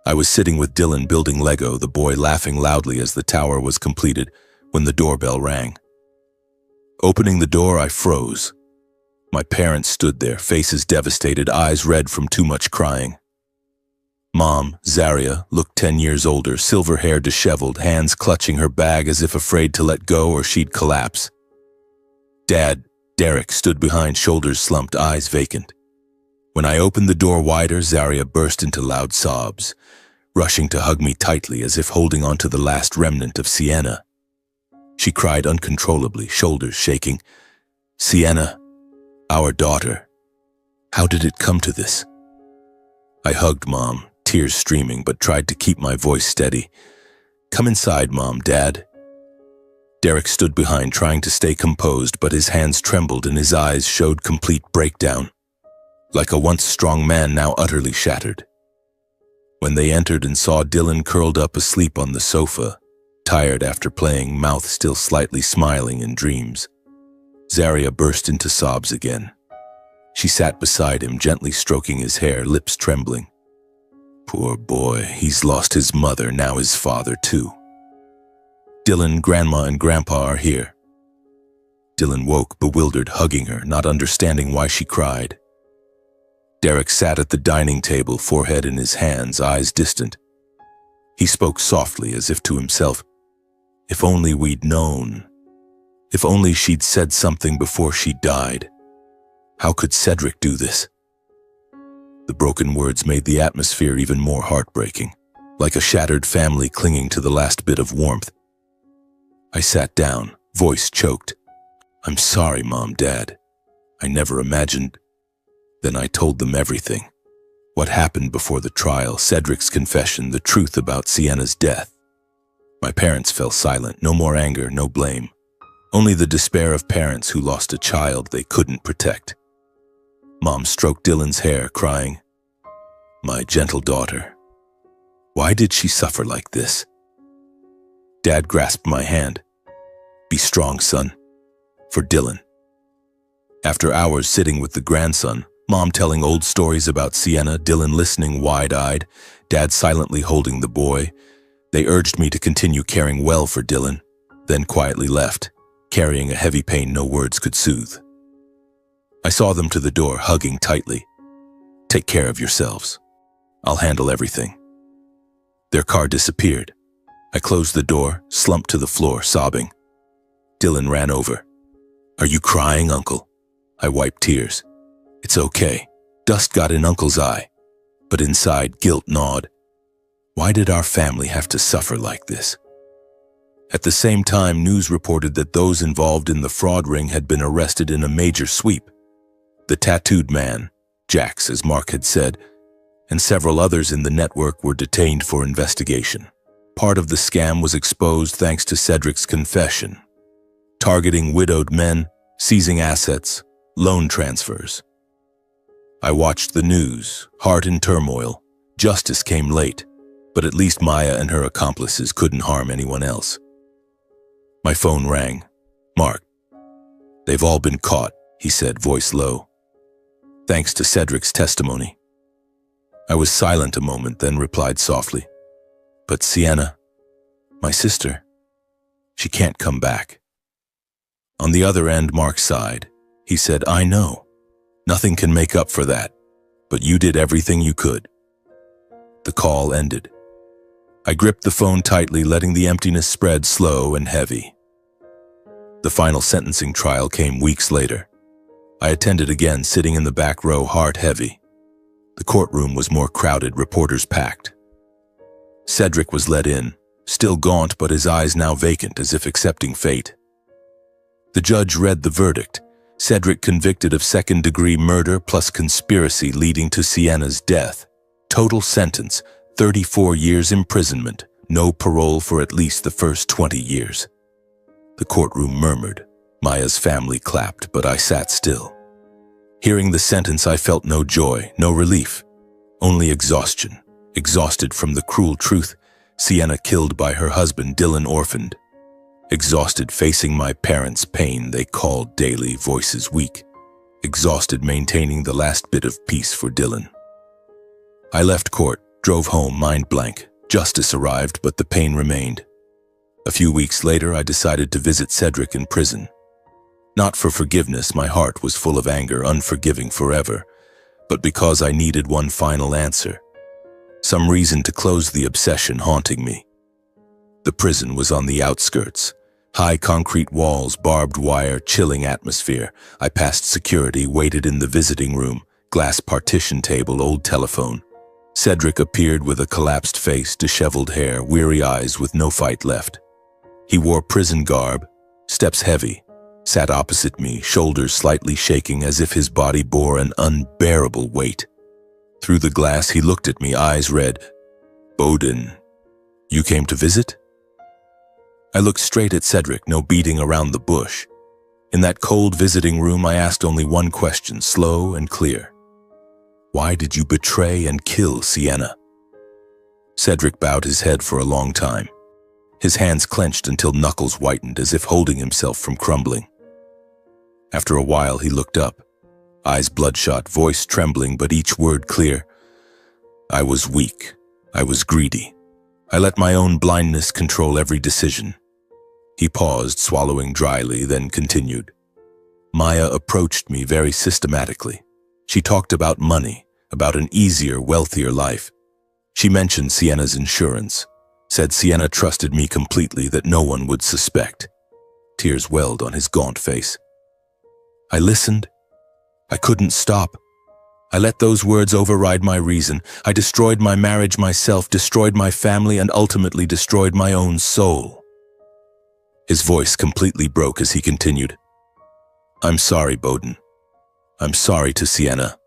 I was sitting with Dylan building Lego, the boy laughing loudly as the tower was completed, when the doorbell rang. Opening the door, I froze. My parents stood there, faces devastated, eyes red from too much crying. Mom, Zaria, looked 10 years older, silver hair disheveled, hands clutching her bag as if afraid to let go or she'd collapse. Dad, Derek, stood behind, shoulders slumped, eyes vacant. When I opened the door wider, Zaria burst into loud sobs, rushing to hug me tightly as if holding on to the last remnant of Sienna. She cried uncontrollably, shoulders shaking. "Sienna, our daughter. How did it come to this?" I hugged Mom, tears streaming, but tried to keep my voice steady. "Come inside, Mom, Dad." Derek stood behind, trying to stay composed, but his hands trembled and his eyes showed complete breakdown, like a once strong man now utterly shattered. When they entered and saw Dylan curled up asleep on the sofa, tired after playing, mouth still slightly smiling in dreams, Zaria burst into sobs again. She sat beside him, gently stroking his hair, lips trembling. "Poor boy, he's lost his mother, now his father too. Dylan, Grandma and Grandpa are here." Dylan woke, bewildered, hugging her, not understanding why she cried. Derek sat at the dining table, forehead in his hands, eyes distant. He spoke softly, as if to himself. "If only we'd known. If only she'd said something before she died. How could Cedric do this?" The broken words made the atmosphere even more heartbreaking, like a shattered family clinging to the last bit of warmth. I sat down, voice choked. "I'm sorry, Mom, Dad. I never imagined." Then I told them everything. What happened before the trial, Cedric's confession, the truth about Sienna's death. My parents fell silent, no more anger, no blame. Only the despair of parents who lost a child they couldn't protect. Mom stroked Dylan's hair, crying, "My gentle daughter. Why did she suffer like this?" Dad grasped my hand. "Be strong, son. For Dylan." After hours sitting with the grandson, Mom telling old stories about Sienna, Dylan listening wide-eyed, Dad silently holding the boy, they urged me to continue caring well for Dylan, then quietly left, carrying a heavy pain no words could soothe. I saw them to the door, hugging tightly. "Take care of yourselves. I'll handle everything." Their car disappeared. I closed the door, slumped to the floor, sobbing. Dylan ran over. "Are you crying, Uncle?" I wiped tears. "It's okay. Dust got in Uncle's eye." But inside, guilt gnawed. Why did our family have to suffer like this? At the same time, news reported that those involved in the fraud ring had been arrested in a major sweep. The tattooed man, Jax, as Mark had said, and several others in the network were detained for investigation. Part of the scam was exposed thanks to Cedric's confession, targeting widowed men, seizing assets, loan transfers. I watched the news, heart in turmoil. Justice came late, but at least Maya and her accomplices couldn't harm anyone else. My phone rang. "Mark, they've all been caught," he said, voice low. "Thanks to Cedric's testimony." I was silent a moment, then replied softly, "But Sienna, my sister, she can't come back." On the other end, Mark sighed. He said, "I know. Nothing can make up for that, but you did everything you could." The call ended. I gripped the phone tightly, letting the emptiness spread slow and heavy. The final sentencing trial came weeks later. I attended again, sitting in the back row, heart heavy. The courtroom was more crowded, reporters packed. Cedric was let in, still gaunt, but his eyes now vacant, as if accepting fate. The judge read the verdict. Cedric convicted of second-degree murder plus conspiracy leading to Sienna's death. Total sentence, 34 years imprisonment, no parole for at least the first 20 years. The courtroom murmured. Maya's family clapped, but I sat still. Hearing the sentence, I felt no joy, no relief, only exhaustion. Exhausted from the cruel truth, Sienna killed by her husband, Dylan orphaned. Exhausted facing my parents' pain they called daily, voices weak. Exhausted maintaining the last bit of peace for Dylan. I left court, drove home, mind blank. Justice arrived, but the pain remained. A few weeks later, I decided to visit Cedric in prison. Not for forgiveness, my heart was full of anger, unforgiving forever, but because I needed one final answer. Some reason to close the obsession haunting me. The prison was on the outskirts. High concrete walls, barbed wire, chilling atmosphere. I passed security, waited in the visiting room, glass partition table, old telephone. Cedric appeared with a collapsed face, disheveled hair, weary eyes with no fight left. He wore prison garb, steps heavy, sat opposite me, shoulders slightly shaking as if his body bore an unbearable weight. Through the glass, he looked at me, eyes red. "Bowden, you came to visit?" I looked straight at Cedric, no beating around the bush. In that cold visiting room, I asked only one question, slow and clear. "Why did you betray and kill Sienna?" Cedric bowed his head for a long time. His hands clenched until knuckles whitened, as if holding himself from crumbling. After a while, he looked up, eyes bloodshot, voice trembling, but each word clear. "I was weak. I was greedy. I let my own blindness control every decision." He paused, swallowing dryly, then continued. "Maya approached me very systematically. She talked about money, about an easier, wealthier life. She mentioned Sienna's insurance, said Sienna trusted me completely, that no one would suspect." Tears welled on his gaunt face. I listened. I couldn't stop. I let those words override my reason. I destroyed my marriage myself, destroyed my family, and ultimately destroyed my own soul. His voice completely broke as he continued. "I'm sorry, Bowden. I'm sorry to Sienna.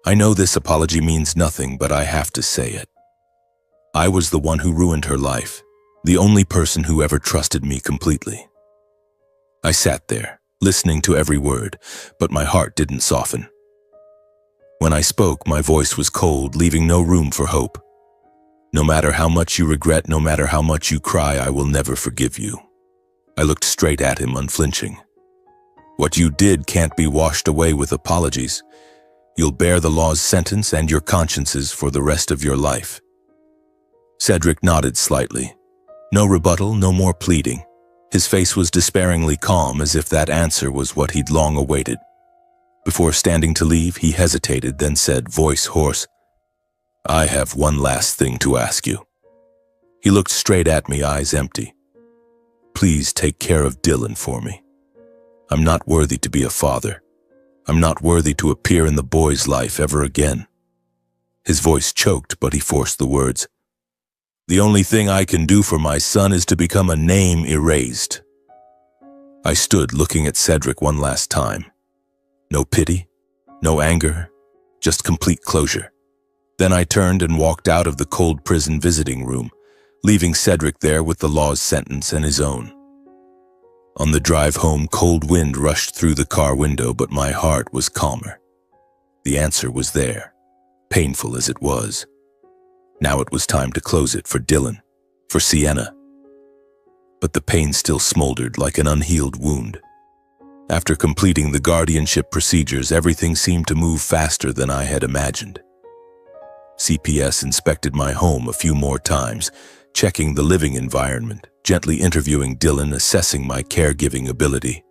I know this apology means nothing, but I have to say it. I was the one who ruined her life, the only person who ever trusted me completely." I sat there, listening to every word, but my heart didn't soften. When I spoke, my voice was cold, leaving no room for hope. "No matter how much you regret, no matter how much you cry, I will never forgive you." I looked straight at him, unflinching. "What you did can't be washed away with apologies. You'll bear the law's sentence and your consciences for the rest of your life." Cedric nodded slightly. No rebuttal, no more pleading. His face was despairingly calm, as if that answer was what he'd long awaited. Before standing to leave, he hesitated, then said, voice hoarse, "I have one last thing to ask you." He looked straight at me, eyes empty. "Please take care of Dylan for me. I'm not worthy to be a father. I'm not worthy to appear in the boy's life ever again." His voice choked, but he forced the words. "The only thing I can do for my son is to become a name erased." I stood looking at Cedric one last time. No pity, no anger, just complete closure. Then I turned and walked out of the cold prison visiting room, leaving Cedric there with the law's sentence and his own. On the drive home, cold wind rushed through the car window, but my heart was calmer. The answer was there, painful as it was. Now it was time to close it for Dylan, for Sienna. But the pain still smoldered like an unhealed wound. After completing the guardianship procedures, everything seemed to move faster than I had imagined. CPS inspected my home a few more times, checking the living environment, gently interviewing Dylan, assessing my caregiving ability.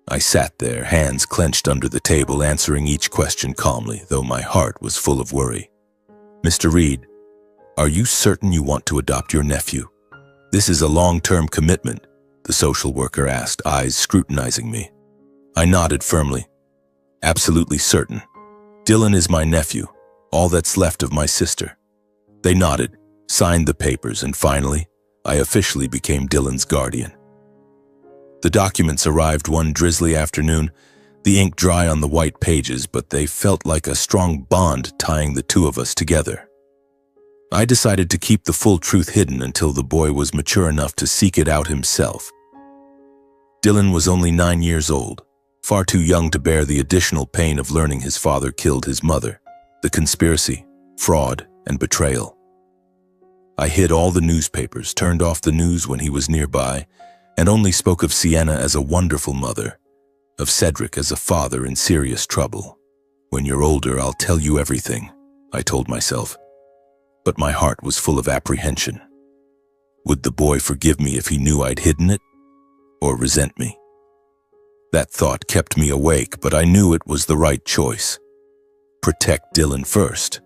I sat there, hands clenched under the table, answering each question calmly, though my heart was full of worry. "Mr. Reed, are you certain you want to adopt your nephew? This is a long-term commitment," the social worker asked, eyes scrutinizing me. I nodded firmly. "Absolutely certain. Dylan is my nephew, all that's left of my sister." They nodded, signed the papers, and finally, I officially became Dylan's guardian. The documents arrived one drizzly afternoon, the ink dry on the white pages, but they felt like a strong bond tying the two of us together. I decided to keep the full truth hidden until the boy was mature enough to seek it out himself. Dylan was only 9 years old, far too young to bear the additional pain of learning his father killed his mother, the conspiracy, fraud, and betrayal. I hid all the newspapers, turned off the news when he was nearby, and only spoke of Sienna as a wonderful mother, of Cedric as a father in serious trouble. "When you're older, I'll tell you everything," I told myself. But my heart was full of apprehension. Would the boy forgive me if he knew I'd hidden it, or resent me? That thought kept me awake, but I knew it was the right choice. Protect Dylan first.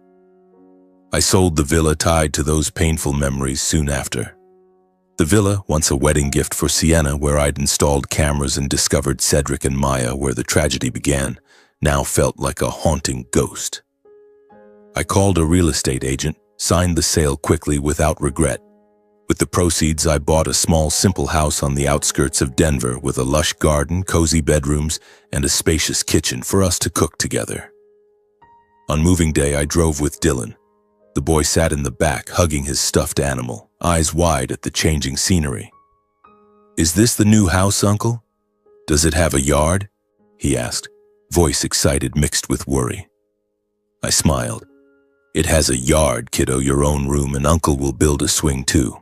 I sold the villa tied to those painful memories soon after. The villa, once a wedding gift for Sienna, where I'd installed cameras and discovered Cedric and Maya where the tragedy began, now felt like a haunting ghost. I called a real estate agent, signed the sale quickly without regret. With the proceeds, I bought a small, simple house on the outskirts of Denver with a lush garden, cozy bedrooms, and a spacious kitchen for us to cook together. On moving day, I drove with Dylan. The boy sat in the back, hugging his stuffed animal, eyes wide at the changing scenery. "Is this the new house, Uncle? Does it have a yard?" he asked, voice excited mixed with worry. I smiled. "It has a yard, kiddo, your own room, and Uncle will build a swing too."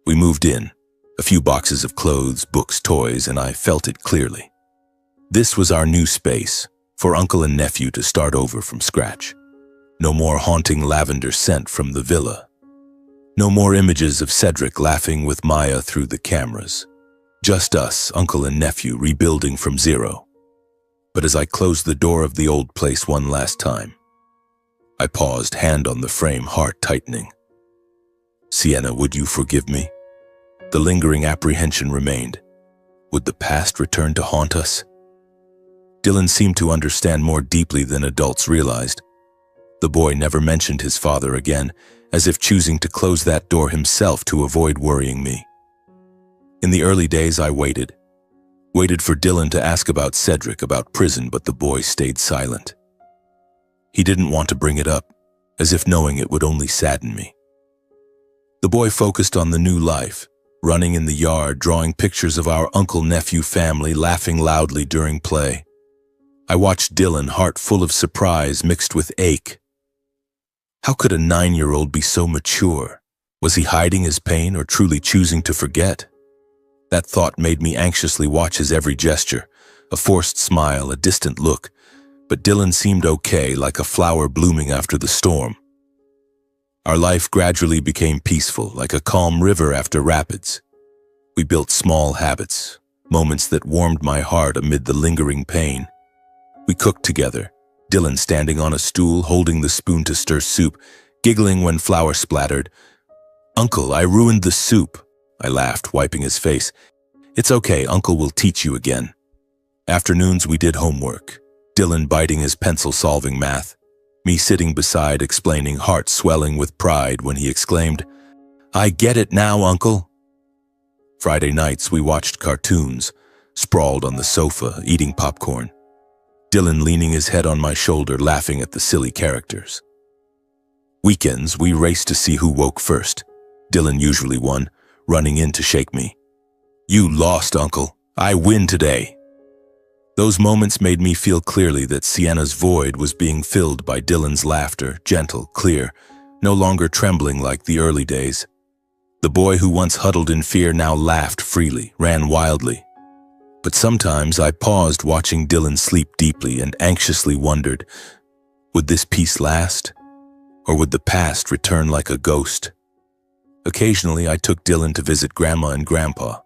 We moved in, a few boxes of clothes, books, toys, and I felt it clearly. This was our new space, for Uncle and nephew to start over from scratch. No more haunting lavender scent from the villa. No more images of Cedric laughing with Maya through the cameras. Just us, Uncle and nephew, rebuilding from zero. But as I closed the door of the old place one last time, I paused, hand on the frame, heart tightening. "Sienna, would you forgive me?" The lingering apprehension remained. Would the past return to haunt us? Dylan seemed to understand more deeply than adults realized. The boy never mentioned his father again, as if choosing to close that door himself to avoid worrying me. In the early days, I waited for Dylan to ask about Cedric, about prison, but the boy stayed silent. He didn't want to bring it up, as if knowing it would only sadden me. The boy focused on the new life, running in the yard, drawing pictures of our uncle-nephew family, laughing loudly during play. I watched Dylan, heart full of surprise mixed with ache. How could a 9-year-old be so mature? Was he hiding his pain or truly choosing to forget? That thought made me anxiously watch his every gesture, a forced smile, a distant look, but Dylan seemed okay, like a flower blooming after the storm. Our life gradually became peaceful, like a calm river after rapids. We built small habits, moments that warmed my heart amid the lingering pain. We cooked together, Dylan standing on a stool, holding the spoon to stir soup, giggling when flour splattered. "Uncle, I ruined the soup," I laughed, wiping his face. "It's okay, Uncle will teach you again." Afternoons we did homework, Dylan biting his pencil solving math, me sitting beside explaining, heart swelling with pride when he exclaimed, "I get it now, Uncle." Friday nights we watched cartoons, sprawled on the sofa, eating popcorn. Dylan leaning his head on my shoulder, laughing at the silly characters. Weekends we raced to see who woke first, Dylan usually won, running in to shake me. "You lost, Uncle. I win today." Those moments made me feel clearly that Sienna's void was being filled by Dylan's laughter, gentle, clear, no longer trembling like the early days. The boy who once huddled in fear now laughed freely, ran wildly. But sometimes I paused watching Dylan sleep deeply and anxiously wondered, would this peace last? Or would the past return like a ghost? Occasionally I took Dylan to visit Grandma and Grandpa.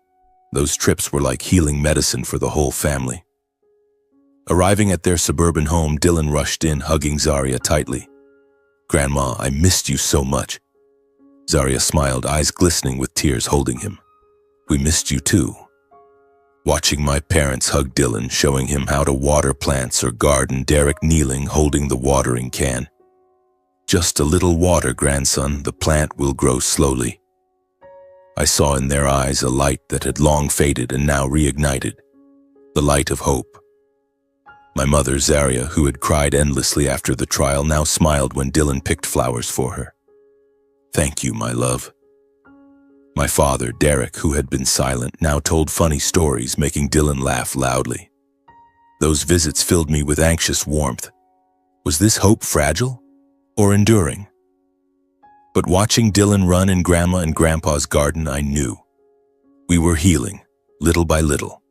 Those trips were like healing medicine for the whole family. Arriving at their suburban home, Dylan rushed in, hugging Zaria tightly. "Grandma, I missed you so much." Zaria smiled, eyes glistening with tears, holding him. "We missed you too." Watching my parents hug Dylan, showing him how to water plants or garden, Derek kneeling, holding the watering can. "Just a little water, grandson, the plant will grow slowly." I saw in their eyes a light that had long faded and now reignited, the light of hope. My mother, Zaria, who had cried endlessly after the trial, now smiled when Dylan picked flowers for her. "Thank you, my love." My father, Derek, who had been silent, now told funny stories, making Dylan laugh loudly. Those visits filled me with anxious warmth. Was this hope fragile or enduring? But watching Dylan run in Grandma and Grandpa's garden, I knew. We were healing, little by little.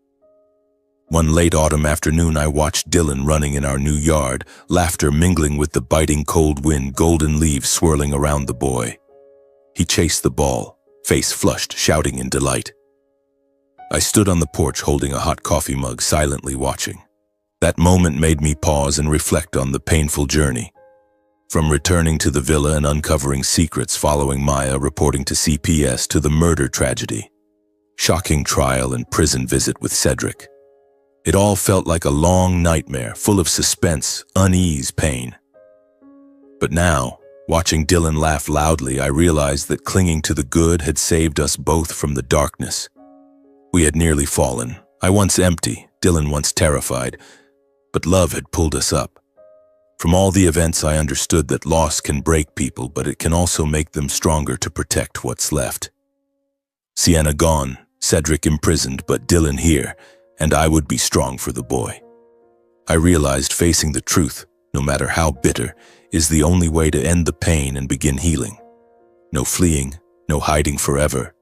One late autumn afternoon, I watched Dylan running in our new yard, laughter mingling with the biting cold wind, golden leaves swirling around the boy. He chased the ball, face flushed, shouting in delight. I stood on the porch holding a hot coffee mug, silently watching. That moment made me pause and reflect on the painful journey. From returning to the villa and uncovering secrets following Maya reporting to CPS to the murder tragedy, shocking trial and prison visit with Cedric. It all felt like a long nightmare, full of suspense, unease, pain. But now, watching Dylan laugh loudly, I realized that clinging to the good had saved us both from the darkness. We had nearly fallen. I once empty, Dylan once terrified, but love had pulled us up. From all the events, I understood that loss can break people, but it can also make them stronger to protect what's left. Sienna gone, Cedric imprisoned, but Dylan here, and I would be strong for the boy. I realized facing the truth, no matter how bitter, is the only way to end the pain and begin healing. No fleeing, no hiding forever.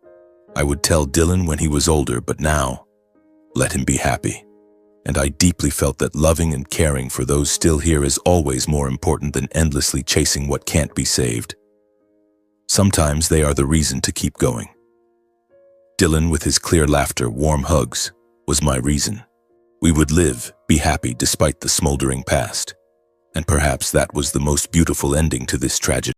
I would tell Dylan when he was older, but now, let him be happy. And I deeply felt that loving and caring for those still here is always more important than endlessly chasing what can't be saved. Sometimes they are the reason to keep going. Dylan, with his clear laughter, warm hugs, was my reason. We would live, be happy despite the smoldering past. And perhaps that was the most beautiful ending to this tragedy.